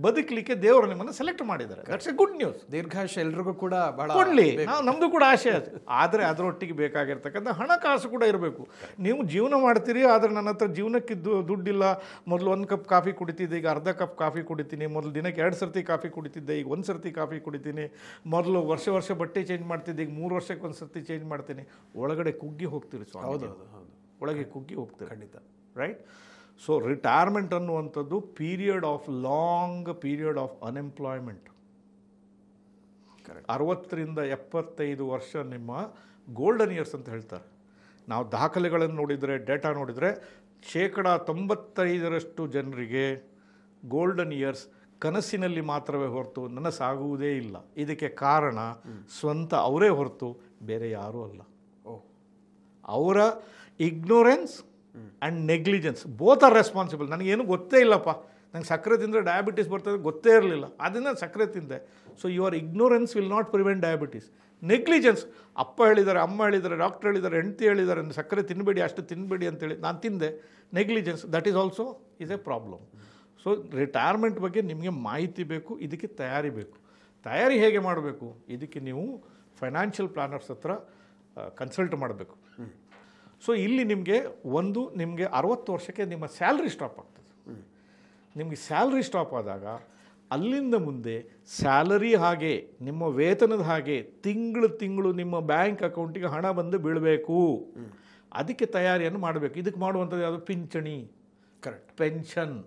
ಬದುಕಲಿಕ್ಕೆ ದೇವರು ನಿಮ್ಮನ್ನು ಸೆಲೆಕ್ಟ್ ಮಾಡಿದ್ದಾರೆ. That's a good news. ದೀರ್ಘಾಯುಷ್ಯ ಎಲ್ರಿಗೂ ಕೂಡ ಬಹಳ ಕೊಡಲಿ, ನಮ್ಮದು ಕೂಡ ಆಸೆ ಅದು. ಆದರೆ ಅದರೊಟ್ಟಿಗೆ ಬೇಕಾಗಿರ್ತಕ್ಕಂಥ ಹಣಕಾಸು ಕೂಡ ಇರಬೇಕು. ನೀವು ಜೀವನ ಮಾಡ್ತೀರಿ, ಆದರೆ ನನ್ನ ಹತ್ರ ಜೀವನಕ್ಕೆ ದುಡ್ಡಿಲ್ಲ. ಮೊದಲು 1 ಕಪ್ ಕಾಫಿ ಕುಡಿತಿದ್ದೆ, ಈಗ ಅರ್ಧ ಕಪ್ ಕಾಫಿ ಕುಡಿತೀನಿ. ಮೊದಲು ದಿನಕ್ಕೆ 2 ಸರ್ತಿ ಕಾಫಿ ಕುಡಿತಿದ್ದೆ, ಈಗ 1 ಸರ್ತಿ ಕಾಫಿ ಕುಡಿತೀನಿ. ಮೊದಲು ವರ್ಷ ಬಟ್ಟೆ ಚೇಂಜ್ ಮಾಡ್ತಿದ್ದೆ, ಈಗ 3 ವರ್ಷಕ್ಕೆ 1 ಸರ್ತಿ ಚೇಂಜ್ ಮಾಡ್ತೀನಿ. ಒಳಗಡೆ ಕುಗ್ಗಿ ಹೋಗ್ತೀರಿ ಸ್ವಾಮಿ. ಹೌದು, ಒಳಗೆ ಕುಗ್ಗಿ ಹೋಗ್ತೀರಿ. ಖಂಡಿತ. ರೈಟ್. ಸೊ ರಿಟೈರ್ಮೆಂಟ್ ಅನ್ನುವಂಥದ್ದು ಲಾಂಗ್ ಪೀರಿಯಡ್ ಆಫ್ ಅನ್ಎಂಪ್ಲಾಯ್ಮೆಂಟ್. 60ರಿಂದ 75 ವರ್ಷ ನಿಮ್ಮ ಗೋಲ್ಡನ್ ಇಯರ್ಸ್ ಅಂತ ಹೇಳ್ತಾರೆ. ನಾವು ದಾಖಲೆಗಳನ್ನು ನೋಡಿದರೆ, ಡೇಟಾ ನೋಡಿದರೆ 95% ಜನರಿಗೆ ಗೋಲ್ಡನ್ ಇಯರ್ಸ್ ಕನಸಿನಲ್ಲಿ ಮಾತ್ರವೇ ಹೊರತು ನನಸಾಗುವುದೇ ಇಲ್ಲ. ಇದಕ್ಕೆ ಕಾರಣ ಸ್ವಂತ ಅವರೇ ಹೊರತು ಬೇರೆ ಯಾರೂ ಅಲ್ಲ. ಅವರ ignorance and negligence both are responsible. ನನಗೇನು ಗೊತ್ತೇ ಇಲ್ಲಪ್ಪ, ನಂಗೆ ಸಕ್ಕರೆ ತಿಂದರೆ ಡಯಾಬಿಟೀಸ್ ಬರ್ತದೆ ಗೊತ್ತೇ ಇರಲಿಲ್ಲ, ಅದರಿಂದ ಸಕ್ಕರೆ ತಿಂದೆ. So your ignorance will not prevent diabetes. Negligence, ಅಪ್ಪ ಹೇಳಿದ್ದಾರೆ, ಅಮ್ಮ ಹೇಳಿದ್ದಾರೆ, ಡಾಕ್ಟರ್ ಹೇಳಿದ್ದಾರೆ, ಹೆಂಡತಿ ಹೇಳಿದ್ದಾರೆ, ಸಕ್ಕರೆ ತಿನ್ನಬೇಡಿ, ಅಷ್ಟು ತಿನ್ನಬೇಡಿ ಅಂತೇಳಿ ನಾನು ತಿಂದೆ. Negligence, that is also is A problem. So retirement ಬಗ್ಗೆ ನಿಮಗೆ ಮಾಹಿತಿ ಬೇಕು, ಇದಕ್ಕೆ ತಯಾರಿ ಬೇಕು. ತಯಾರಿ ಹೇಗೆ ಮಾಡಬೇಕು? ಇದಕ್ಕೆ ನೀವು ಫೈನಾನ್ಷಿಯಲ್ ಪ್ಲಾನರ್ಸ್ ಹತ್ರ ಕನ್ಸಲ್ಟ್ ಮಾಡಬೇಕು. ಸೊ ಇಲ್ಲಿ ನಿಮಗೆ 60 ವರ್ಷಕ್ಕೆ ನಿಮ್ಮ ಸ್ಯಾಲ್ರಿ ಸ್ಟಾಪ್ ಆಗ್ತದೆ. ನಿಮಗೆ ಸ್ಯಾಲ್ರಿ ಸ್ಟಾಪ್ ಆದಾಗ ಅಲ್ಲಿಂದ ಮುಂದೆ ಸ್ಯಾಲರಿ ಹಾಗೆ, ನಿಮ್ಮ ವೇತನದ ಹಾಗೆ ತಿಂಗಳು ನಿಮ್ಮ ಬ್ಯಾಂಕ್ ಅಕೌಂಟಿಗೆ ಹಣ ಬಂದು ಬೀಳಬೇಕು. ಅದಕ್ಕೆ ತಯಾರಿಯನ್ನು ಮಾಡಬೇಕು. ಇದಕ್ಕೆ ಮಾಡುವಂಥದ್ದು ಯಾವುದು? ಪಿಂಚಣಿ, ಕರೆಕ್ಟ್, ಪೆನ್ಷನ್,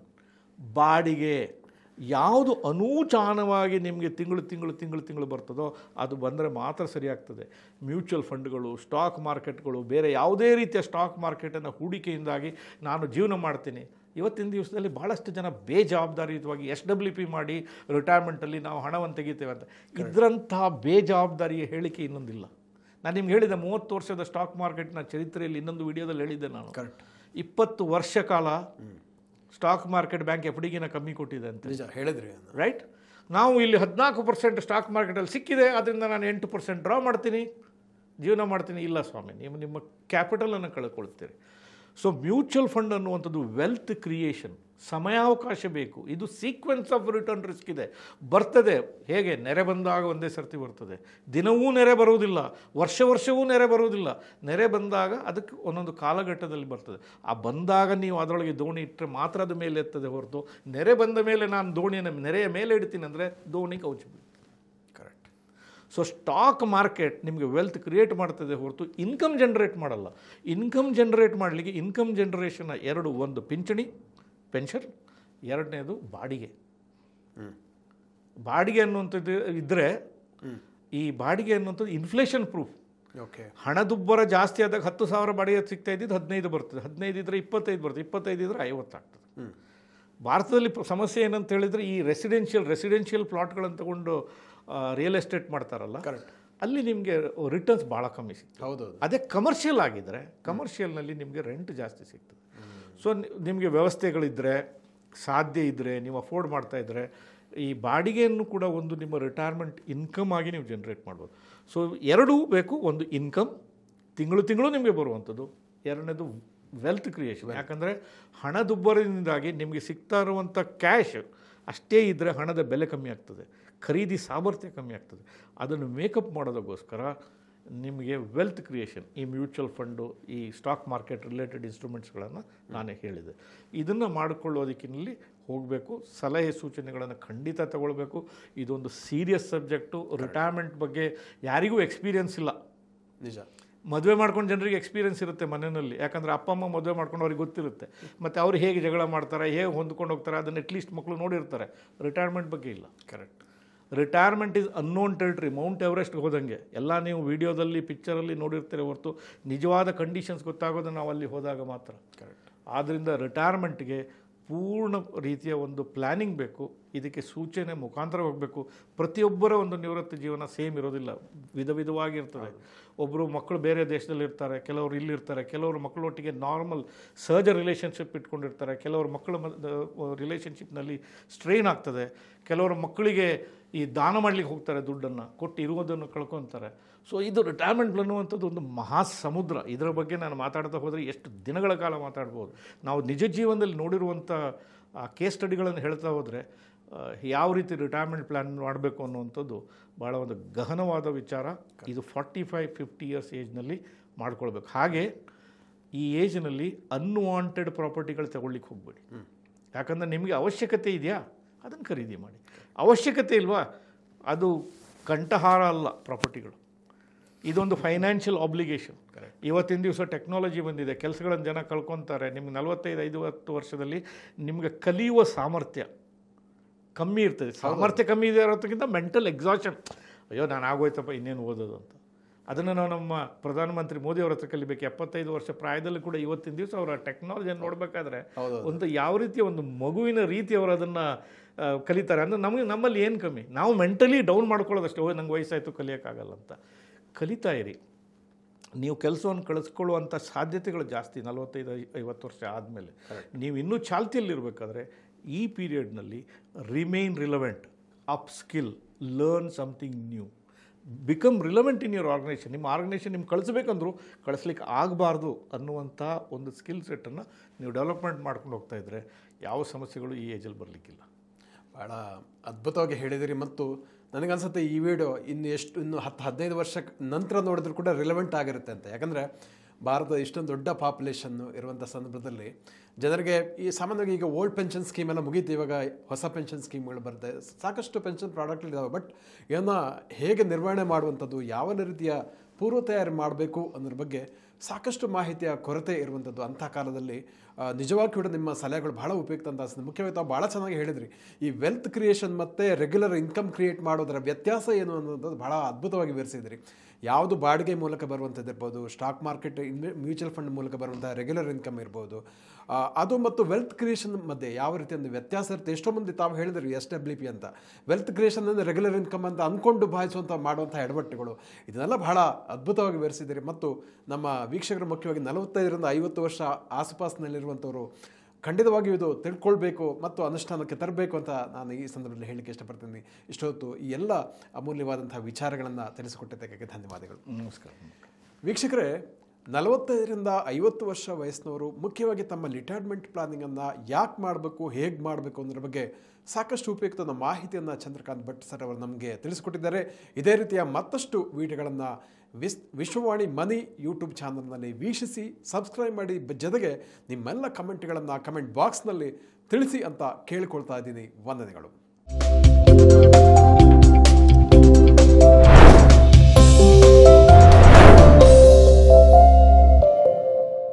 ಬಾಡಿಗೆ, ಯಾವುದು ಅನೂಚಾನವಾಗಿ ನಿಮಗೆ ತಿಂಗಳು ಬರ್ತದೋ ಅದು ಬಂದರೆ ಮಾತ್ರ ಸರಿಯಾಗ್ತದೆ. ಮ್ಯೂಚುವಲ್ ಫಂಡ್ಗಳು, ಸ್ಟಾಕ್ ಮಾರ್ಕೆಟ್ಗಳು, ಬೇರೆ ಯಾವುದೇ ರೀತಿಯ ಸ್ಟಾಕ್ ಮಾರ್ಕೆಟನ್ನು ಹೂಡಿಕೆಯಿಂದಾಗಿ ನಾನು ಜೀವನ ಮಾಡ್ತೀನಿ. ಇವತ್ತಿನ ದಿವಸದಲ್ಲಿ ಭಾಳಷ್ಟು ಜನ ಬೇಜವಾಬ್ದಾರಿಯುತವಾಗಿ SWP ಮಾಡಿ ರಿಟೈರ್ಮೆಂಟಲ್ಲಿ ನಾವು ಹಣವನ್ನು ತೆಗಿತೇವೆ ಅಂತ. ಇದರಂಥ ಬೇಜವಾಬ್ದಾರಿಯ ಹೇಳಿಕೆ ಇನ್ನೊಂದಿಲ್ಲ. ನಾನು ನಿಮ್ಗೆ ಹೇಳಿದೆ 30 ವರ್ಷದ ಸ್ಟಾಕ್ ಮಾರ್ಕೆಟ್ನ ಚರಿತ್ರೆಯಲ್ಲಿ ಇನ್ನೊಂದು ವಿಡಿಯೋದಲ್ಲಿ ಹೇಳಿದ್ದೆ ನಾನು. ಕರೆಕ್ಟ್. 20 ವರ್ಷ ಕಾಲ ಸ್ಟಾಕ್ ಮಾರ್ಕೆಟ್ ಬ್ಯಾಂಕ್ FDಗಿನ ಕಮ್ಮಿ ಕೊಟ್ಟಿದೆ ಅಂತ. ನಿಜ ಹೇಳಿದ್ರಿ. ರೈಟ್. ನಾವು ಇಲ್ಲಿ 14% ಸ್ಟಾಕ್ ಮಾರ್ಕೆಟಲ್ಲಿ ಸಿಕ್ಕಿದೆ, ಅದರಿಂದ ನಾನು 8% ಡ್ರಾ ಮಾಡ್ತೀನಿ, ಜೀವನ ಮಾಡ್ತೀನಿ. ಇಲ್ಲ ಸ್ವಾಮಿ, ನೀವು ನಿಮ್ಮ ಕ್ಯಾಪಿಟಲನ್ನು ಕಳ್ಕೊಳ್ತೀರಿ. ಸೊ ಮ್ಯೂಚುವಲ್ ಫಂಡ್ ಅನ್ನುವಂಥದ್ದು ವೆಲ್ತ್ ಕ್ರಿಯೇಷನ್, ಸಮಯಾವಕಾಶ ಬೇಕು. ಇದು ಸೀಕ್ವೆನ್ಸ್ ಆಫ್ ರಿಟರ್ನ್ ರಿಸ್ಕ್ ಇದೆ. ಬರ್ತದೆ ಹೇಗೆ? ನೆರೆ ಬಂದಾಗ ಒಂದೇ ಸರ್ತಿ ಬರ್ತದೆ, ದಿನವೂ ನೆರೆ ಬರುವುದಿಲ್ಲ, ವರ್ಷವೂ ನೆರೆ ಬರುವುದಿಲ್ಲ. ನೆರೆ ಬಂದಾಗ ಅದಕ್ಕೆ ಒಂದೊಂದು ಕಾಲಘಟ್ಟದಲ್ಲಿ ಬರ್ತದೆ. ಆ ಬಂದಾಗ ನೀವು ಅದರೊಳಗೆ ದೋಣಿ ಇಟ್ಟರೆ ಮಾತ್ರ ಅದು ಮೇಲೆ ಎತ್ತದೆ ಹೊರತು, ನೆರೆ ಬಂದ ಮೇಲೆ ನಾನು ದೋಣಿಯನ್ನು ನೆರೆಯ ಮೇಲೆ ಇಡ್ತೀನಿ ಅಂದರೆ ದೋಣಿ ಕೌಚಿಬಿಡ್ತೀನಿ. ಕರೆಕ್ಟ್. ಸೊ ಸ್ಟಾಕ್ ಮಾರ್ಕೆಟ್ ನಿಮಗೆ ವೆಲ್ತ್ ಕ್ರಿಯೇಟ್ ಮಾಡ್ತದೆ ಹೊರತು ಇನ್ಕಮ್ ಜನರೇಟ್ ಮಾಡಲ್ಲ. ಇನ್ಕಮ್ ಜನರೇಟ್ ಮಾಡಲಿಕ್ಕೆ ಇನ್ಕಮ್ ಜನರೇಷನ್ನ ಒಂದು ಪಿಂಚಣಿ, ಪೆನ್ಷನ್, ಎರಡನೇದು ಬಾಡಿಗೆ. ಬಾಡಿಗೆ ಅನ್ನುವಂಥದ್ದು ಇದ್ದರೆ, ಈ ಬಾಡಿಗೆ ಅನ್ನುವಂಥದ್ದು ಇನ್ಫ್ಲೇಷನ್ ಪ್ರೂಫ್. ಓಕೆ. ಹಣದುಬ್ಬರ ಜಾಸ್ತಿ ಆದಾಗ 10,000 ಬಾಡಿಗೆ ಸಿಗ್ತಾ ಇದ್ದಿದ್ದು 15 ಬರ್ತದೆ, 15 ಇದ್ದರೆ 25 ಬರ್ತದೆ, 25 ಇದ್ದರೆ 50 ಆಗ್ತದೆ. ಭಾರತದಲ್ಲಿ ಸಮಸ್ಯೆ ಏನಂತ ಹೇಳಿದರೆ, ಈ ರೆಸಿಡೆನ್ಷಿಯಲ್ ಪ್ಲಾಟ್ಗಳನ್ನು ತಗೊಂಡು ರಿಯಲ್ ಎಸ್ಟೇಟ್ ಮಾಡ್ತಾರಲ್ಲ, ಅಲ್ಲಿ ನಿಮಗೆ ರಿಟರ್ನ್ಸ್ ಭಾಳ ಕಮ್ಮಿ ಸಿಗ್ತದೆ. ಹೌದು. ಅದೇ ಕಮರ್ಷಿಯಲ್ ಆಗಿದ್ದರೆ, ಕಮರ್ಷಿಯಲ್ನಲ್ಲಿ ನಿಮಗೆ ರೆಂಟ್ ಜಾಸ್ತಿ ಸಿಗ್ತದೆ. ಸೊ ನಿಮಗೆ ವ್ಯವಸ್ಥೆಗಳಿದ್ದರೆ, ಸಾಧ್ಯ ಇದ್ದರೆ, ನೀವು ಅಫೋರ್ಡ್ ಮಾಡ್ತಾಯಿದ್ರೆ, ಈ ಬಾಡಿಗೆಯನ್ನು ಕೂಡ ಒಂದು ನಿಮ್ಮ ರಿಟೈರ್ಮೆಂಟ್ ಇನ್ಕಮ್ ಆಗಿ ನೀವು ಜನ್ರೇಟ್ ಮಾಡ್ಬೋದು. ಸೊ ಎರಡೂ ಬೇಕು. ಒಂದು ಇನ್ಕಮ್ ತಿಂಗಳು ನಿಮಗೆ ಬರುವಂಥದ್ದು, ಎರಡನೇದು ವೆಲ್ತ್ ಕ್ರಿಯೇಷನ್. ಯಾಕಂದರೆ ಹಣದುಬ್ಬರದಿಂದಾಗಿ ನಿಮಗೆ ಸಿಗ್ತಾ ಇರುವಂಥ ಕ್ಯಾಶ್ ಅಷ್ಟೇ ಇದ್ದರೆ ಹಣದ ಬೆಲೆ ಕಮ್ಮಿ ಆಗ್ತದೆ, ಖರೀದಿ ಸಾಮರ್ಥ್ಯ ಕಮ್ಮಿ ಆಗ್ತದೆ. ಅದನ್ನು ಮೇಕಪ್ ಮಾಡೋದಕ್ಕೋಸ್ಕರ ನಿಮಗೆ ವೆಲ್ತ್ ಕ್ರಿಯೇಷನ್, ಈ ಮ್ಯೂಚುವಲ್ ಫಂಡು, ಈ ಸ್ಟಾಕ್ ಮಾರ್ಕೆಟ್ ರಿಲೇಟೆಡ್ ಇನ್ಸ್ಟ್ರೂಮೆಂಟ್ಸ್ಗಳನ್ನು ನಾನೇ ಹೇಳಿದೆ. ಇದನ್ನು ಮಾಡಿಕೊಳ್ಳೋದಕ್ಕಿನಲ್ಲಿ ಹೋಗಬೇಕು. ಸಲಹೆ ಸೂಚನೆಗಳನ್ನು ಖಂಡಿತ ತಗೊಳ್ಬೇಕು. ಇದೊಂದು ಸೀರಿಯಸ್ ಸಬ್ಜೆಕ್ಟು. ರಿಟೈರ್ಮೆಂಟ್ ಬಗ್ಗೆ ಯಾರಿಗೂ ಎಕ್ಸ್ಪೀರಿಯನ್ಸ್ ಇಲ್ಲ. ನಿಜ. ಮದುವೆ ಮಾಡ್ಕೊಂಡು ಜನರಿಗೆ ಎಕ್ಸ್ಪೀರಿಯನ್ಸ್ ಇರುತ್ತೆ ಮನೆಯಲ್ಲಿ, ಯಾಕಂದರೆ ಅಪ್ಪ ಅಮ್ಮ ಮದುವೆ ಮಾಡ್ಕೊಂಡು ಅವ್ರಿಗೆ ಗೊತ್ತಿರುತ್ತೆ. ಮತ್ತು ಅವ್ರು ಹೇಗೆ ಜಗಳ ಮಾಡ್ತಾರೆ, ಹೇಗೆ ಹೊಂದ್ಕೊಂಡು ಹೋಗ್ತಾರೆ, ಅದನ್ನು ಅಟ್ಲೀಸ್ಟ್ ಮಕ್ಕಳು ನೋಡಿರ್ತಾರೆ. ರಿಟೈರ್ಮೆಂಟ್ ಬಗ್ಗೆ ಇಲ್ಲ. Correct. Retirement is unknown territory. Mount ಎವರೆಸ್ಟ್ಗೆ ಹೋದಂಗೆ ಎಲ್ಲ ನೀವು ವಿಡಿಯೋದಲ್ಲಿ, ಪಿಕ್ಚರಲ್ಲಿ ನೋಡಿರ್ತೀರ ಹೊರತು ನಿಜವಾದ ಕಂಡೀಷನ್ಸ್ ಗೊತ್ತಾಗೋದು ನಾವು ಅಲ್ಲಿ ಹೋದಾಗ ಮಾತ್ರ. ಕರೆಕ್ಟ್. ಆದ್ದರಿಂದ ರಿಟೈರ್ಮೆಂಟ್ಗೆ ಪೂರ್ಣ ರೀತಿಯ ಒಂದು ಪ್ಲ್ಯಾನಿಂಗ್ ಬೇಕು. ಇದಕ್ಕೆ ಸೂಚನೆ ಮುಖಾಂತರ ಹೋಗಬೇಕು. ಪ್ರತಿಯೊಬ್ಬರ ಒಂದು ನಿವೃತ್ತಿ ಜೀವನ ಸೇಮ್ ಇರೋದಿಲ್ಲ, ವಿಧವಾಗಿರ್ತದೆ. ಒಬ್ಬರು ಮಕ್ಕಳು ಬೇರೆ ದೇಶದಲ್ಲಿ ಇರ್ತಾರೆ, ಕೆಲವರು ಇಲ್ಲಿರ್ತಾರೆ, ಕೆಲವರು ಮಕ್ಕಳೊಟ್ಟಿಗೆ ನಾರ್ಮಲ್ ಸಹಜ ರಿಲೇಷನ್ಶಿಪ್ ಇಟ್ಕೊಂಡಿರ್ತಾರೆ, ಕೆಲವರು ಮಕ್ಕಳ ರಿಲೇಷನ್ಶಿಪ್ನಲ್ಲಿ ಸ್ಟ್ರೈನ್ ಆಗ್ತದೆ, ಕೆಲವರು ಮಕ್ಕಳಿಗೆ ಈ ದಾನ ಮಾಡಲಿಕ್ಕೆ ಹೋಗ್ತಾರೆ, ದುಡ್ಡನ್ನು ಕೊಟ್ಟು ಇರುವುದನ್ನು ಕಳ್ಕೊತಾರೆ. ಸೊ ಇದು ರಿಟೈರ್ಮೆಂಟ್ ಅನ್ನುವಂಥದ್ದು ಒಂದು ಮಹಾಸಮುದ್ರ. ಇದರ ಬಗ್ಗೆ ನಾನು ಮಾತಾಡ್ತಾ ಹೋದರೆ ಎಷ್ಟು ದಿನಗಳ ಕಾಲ ಮಾತಾಡ್ಬೋದು. ನಾವು ನಿಜ ಜೀವನದಲ್ಲಿ ನೋಡಿರುವಂಥ ಕೇಸ್ ಸ್ಟಡಿಗಳನ್ನು ಹೇಳ್ತಾ ಹೋದರೆ ಯಾವ ರೀತಿ ರಿಟೈರ್ಮೆಂಟ್ ಪ್ಲ್ಯಾನ್ ಮಾಡಬೇಕು ಅನ್ನುವಂಥದ್ದು ಭಾಳ ಒಂದು ಗಹನವಾದ ವಿಚಾರ. ಇದು 45-50 ಇಯರ್ಸ್ ಏಜ್ನಲ್ಲಿ ಮಾಡ್ಕೊಳ್ಬೇಕು. ಹಾಗೆ ಈ ಏಜ್ನಲ್ಲಿ ಅನ್ವಾಂಟೆಡ್ ಪ್ರಾಪರ್ಟಿಗಳು ತಗೊಳ್ಳಿಕ್ಕೆ ಹೋಗಬೇಡಿ. ಯಾಕಂದರೆ ನಿಮಗೆ ಅವಶ್ಯಕತೆ ಇದೆಯಾ ಅದನ್ನು ಖರೀದಿ ಮಾಡಿ, ಅವಶ್ಯಕತೆ ಇಲ್ವಾ ಅದು ಕಂಠಹಾರ ಅಲ್ಲ ಪ್ರಾಪರ್ಟಿಗಳು. ಇದೊಂದು ಫೈನಾನ್ಷಿಯಲ್ ಆಬ್ಲಿಗೇಷನ್. ಇವತ್ತಿನ ದಿವಸ ಟೆಕ್ನಾಲಜಿ ಬಂದಿದೆ, ಕೆಲಸಗಳನ್ನು ಜನ ಕಳ್ಕೊತಾರೆ. ನಿಮ್ಗೆ 45-50 ವರ್ಷದಲ್ಲಿ ನಿಮಗೆ ಕಲಿಯುವ ಸಾಮರ್ಥ್ಯ ಕಮ್ಮಿ ಇರ್ತದೆ. ಸಾಮರ್ಥ್ಯ ಕಮ್ಮಿ ಇದೆ ಇರೋದಕ್ಕಿಂತ ಮೆಂಟಲ್ ಎಕ್ಸಾಷನ್, ಅಯ್ಯೋ ನಾನು ಆಗೋಯ್ತಪ್ಪ ಇನ್ನೇನು ಓದೋದು ಅಂತ. ಅದನ್ನು ನಾವು ನಮ್ಮ ಪ್ರಧಾನಮಂತ್ರಿ ಮೋದಿ ಅವ್ರ ಹತ್ರ ಕಲಿಬೇಕು. 75 ವರ್ಷ ಪ್ರಾಯದಲ್ಲಿ ಕೂಡ ಇವತ್ತಿನ ದಿವಸ ಅವರ ಟೆಕ್ನಾಲಜಿಯನ್ನು ನೋಡಬೇಕಾದ್ರೆ ಒಂದು ಯಾವ ರೀತಿಯ ಒಂದು ಮಗುವಿನ ರೀತಿ ಅವರು ಅದನ್ನು ಕಲಿತಾರೆ. ಅಂದರೆ ನಮ್ಮಲ್ಲಿ ಏನು ಕಮ್ಮಿ, ನಾವು ಮೆಂಟಲಿ ಡೌನ್ ಮಾಡ್ಕೊಳ್ಳೋದಷ್ಟೇ. ನಂಗೆ ವಯಸ್ಸಾಯಿತು ಕಲಿಯೋಕ್ಕಾಗಲ್ಲ ಅಂತ. ಕಲಿತಾ ಇರಿ. ನೀವು ಕೆಲಸವನ್ನು ಕಳಿಸ್ಕೊಳ್ಳುವಂಥ ಸಾಧ್ಯತೆಗಳು ಜಾಸ್ತಿ 45-50 ವರ್ಷ ಆದಮೇಲೆ. ನೀವು ಇನ್ನೂ ಚಾಲ್ತಿಯಲ್ಲಿರಬೇಕಾದ್ರೆ ಈ ಪೀರಿಯಡ್ನಲ್ಲಿ remain relevant, upskill, learn something new, become relevant in your organisation. ನಿಮ್ಮ ಆರ್ಗನೈಸೇಷನ್ ನಿಮ್ಗೆ ಕಳಿಸ್ಬೇಕಂದ್ರೂ ಕಳಿಸ್ಲಿಕ್ಕೆ ಆಗಬಾರ್ದು ಅನ್ನುವಂಥ ಒಂದು ಸ್ಕಿಲ್ ಸೆಟ್ಟನ್ನು ನೀವು ಡೆವಲಪ್ಮೆಂಟ್ ಮಾಡ್ಕೊಂಡು ಹೋಗ್ತಾಯಿದ್ರೆ ಯಾವ ಸಮಸ್ಯೆಗಳು ಈ ಏಜಲ್ಲಿ ಬರಲಿಕ್ಕಿಲ್ಲ. ಭಾಳ ಅದ್ಭುತವಾಗಿ ಹೇಳಿದಿರಿ. ಮತ್ತು ನನಗನ್ಸುತ್ತೆ ಈ ವಿಡಿಯೋ ಇನ್ನು 10-15 ವರ್ಷ ನಂತರ ನೋಡಿದ್ರು ಕೂಡ ರಿಲೆವೆಂಟ್ ಆಗಿರುತ್ತೆ ಅಂತ. ಯಾಕಂದರೆ ಭಾರತದ ಇಷ್ಟೊಂದು ದೊಡ್ಡ ಪಾಪ್ಯುಲೇಷನ್ನು ಇರುವಂಥ ಸಂದರ್ಭದಲ್ಲಿ ಜನರಿಗೆ ಈ ಸಾಮಾನ್ಯವಾಗಿ ಈಗ ಓಲ್ಡ್ ಪೆನ್ಷನ್ ಸ್ಕೀಮೆಲ್ಲ ಮುಗೀತು, ಇವಾಗ ಹೊಸ ಪೆನ್ಷನ್ ಸ್ಕೀಮ್ಗಳು ಬರುತ್ತೆ, ಸಾಕಷ್ಟು ಪೆನ್ಷನ್ ಪ್ರಾಡಕ್ಟ್ಗಳಿದ್ದಾವೆ. ಬಟ್ ಇದನ್ನು ಹೇಗೆ ನಿರ್ವಹಣೆ ಮಾಡುವಂಥದ್ದು, ಯಾವ ರೀತಿಯ ಪೂರ್ವ ತಯಾರಿ ಮಾಡಬೇಕು ಅನ್ನೋದ್ರ ಬಗ್ಗೆ ಸಾಕಷ್ಟು ಮಾಹಿತಿಯ ಕೊರತೆ ಇರುವಂಥದ್ದು. ಅಂಥ ಕಾಲದಲ್ಲಿ ನಿಜವಾಗಿ ಕೂಡ ನಿಮ್ಮ ಸಲಹೆಗಳು ಭಾಳ ಉಪಯುಕ್ತ ಅಂತ ಅನಿಸ್ತದೆ. ಮುಖ್ಯವಾಗಿ ತಾವು ಭಾಳ ಚೆನ್ನಾಗಿ ಹೇಳಿದ್ರಿ. ಈ ವೆಲ್ತ್ ಕ್ರಿಯೇಷನ್ ಮತ್ತು ರೆಗ್ಯುಲರ್ ಇನ್ಕಮ್ ಕ್ರಿಯೇಟ್ ಮಾಡೋದರ ವ್ಯತ್ಯಾಸ ಏನು ಅನ್ನೋದು ಭಾಳ ಅದ್ಭುತವಾಗಿ ವಿವರಿಸಿದ್ರಿ. ಯಾವುದು ಬಾಡಿಗೆ ಮೂಲಕ ಬರುವಂಥದ್ದು ಇರ್ಬೋದು, ಸ್ಟಾಕ್ ಮಾರ್ಕೆಟ್ ಮ್ಯೂಚುವಲ್ ಫಂಡ್ ಮೂಲಕ ಬರುವಂಥ ರೆಗ್ಯುಲರ್ ಇನ್ಕಮ್ ಇರ್ಬೋದು, ಅದು ಮತ್ತು ವೆಲ್ತ್ ಕ್ರಿಯೇಷನ್ ಮಧ್ಯೆ ಯಾವ ರೀತಿ ಒಂದು ವ್ಯತ್ಯಾಸ ಇರುತ್ತೆ. ಎಷ್ಟೋ ಮಂದಿ ತಾವು ಹೇಳಿದ್ರಿ SWP ಅಂತ, ವೆಲ್ತ್ ಕ್ರಿಯೇಷನ್ ಅಂದರೆ ರೆಗ್ಯುಲರ್ ಇನ್ಕಮ್ ಅಂತ ಅಂದ್ಕೊಂಡು ಭಾವಿಸುವಂಥ ಮಾಡುವಂಥ ಎಡವಟ್ಟುಗಳು, ಇದನ್ನೆಲ್ಲ ಬಹಳ ಅದ್ಭುತವಾಗಿ ವಿವರಿಸಿದ್ದೀರಿ. ಮತ್ತು ನಮ್ಮ ವೀಕ್ಷಕರು ಮುಖ್ಯವಾಗಿ 45-50 ವರ್ಷ ಆಸುಪಾಸಿನಲ್ಲಿರುವಂಥವರು ಖಂಡಿತವಾಗಿಯೂ ಇದು ತಿಳ್ಕೊಳ್ಬೇಕು ಮತ್ತು ಅನುಷ್ಠಾನಕ್ಕೆ ತರಬೇಕು ಅಂತ ನಾನು ಈ ಸಂದರ್ಭದಲ್ಲಿ ಹೇಳಲಿಕ್ಕೆ ಇಷ್ಟಪಡ್ತೀನಿ. ಇಷ್ಟೊತ್ತು ಈ ಎಲ್ಲ ಅಮೂಲ್ಯವಾದಂಥ ವಿಚಾರಗಳನ್ನು ತಿಳಿಸಿಕೊಟ್ಟಿದ್ದಕ್ಕೆ ಧನ್ಯವಾದಗಳು. ನಮಸ್ಕಾರ. ವೀಕ್ಷಕರೇ, 45-50 ವರ್ಷ ವಯಸ್ಸಿನವರು ಮುಖ್ಯವಾಗಿ ತಮ್ಮ ರಿಟೈರ್ಮೆಂಟ್ ಪ್ಲಾನಿಂಗನ್ನು ಯಾಕೆ ಮಾಡಬೇಕು, ಹೇಗೆ ಮಾಡಬೇಕು ಅನ್ನೋದ್ರ ಬಗ್ಗೆ ಸಾಕಷ್ಟು ಉಪಯುಕ್ತ ಮಾಹಿತಿಯನ್ನು ಚಂದ್ರಕಾಂತ್ ಭಟ್ ಸರ್ ಅವರು ನಮಗೆ ತಿಳಿಸಿಕೊಟ್ಟಿದ್ದಾರೆ. ಇದೇ ರೀತಿಯ ಮತ್ತಷ್ಟು ವಿಡಿಯೋಗಳನ್ನು ವಿಶ್ವವಾಣಿ ಮನಿ ಯೂಟ್ಯೂಬ್ ಚಾನಲ್ನಲ್ಲಿ ವೀಕ್ಷಿಸಿ, ಸಬ್ಸ್ಕ್ರೈಬ್ ಮಾಡಿ, ಜೊತೆಗೆ ನಿಮ್ಮೆಲ್ಲ ಕಮೆಂಟ್ಗಳನ್ನು ಕಮೆಂಟ್ ಬಾಕ್ಸ್ನಲ್ಲಿ ತಿಳಿಸಿ ಅಂತ ಕೇಳಿಕೊಳ್ತಾ ಇದ್ದೀನಿ. ವಂದನೆಗಳು.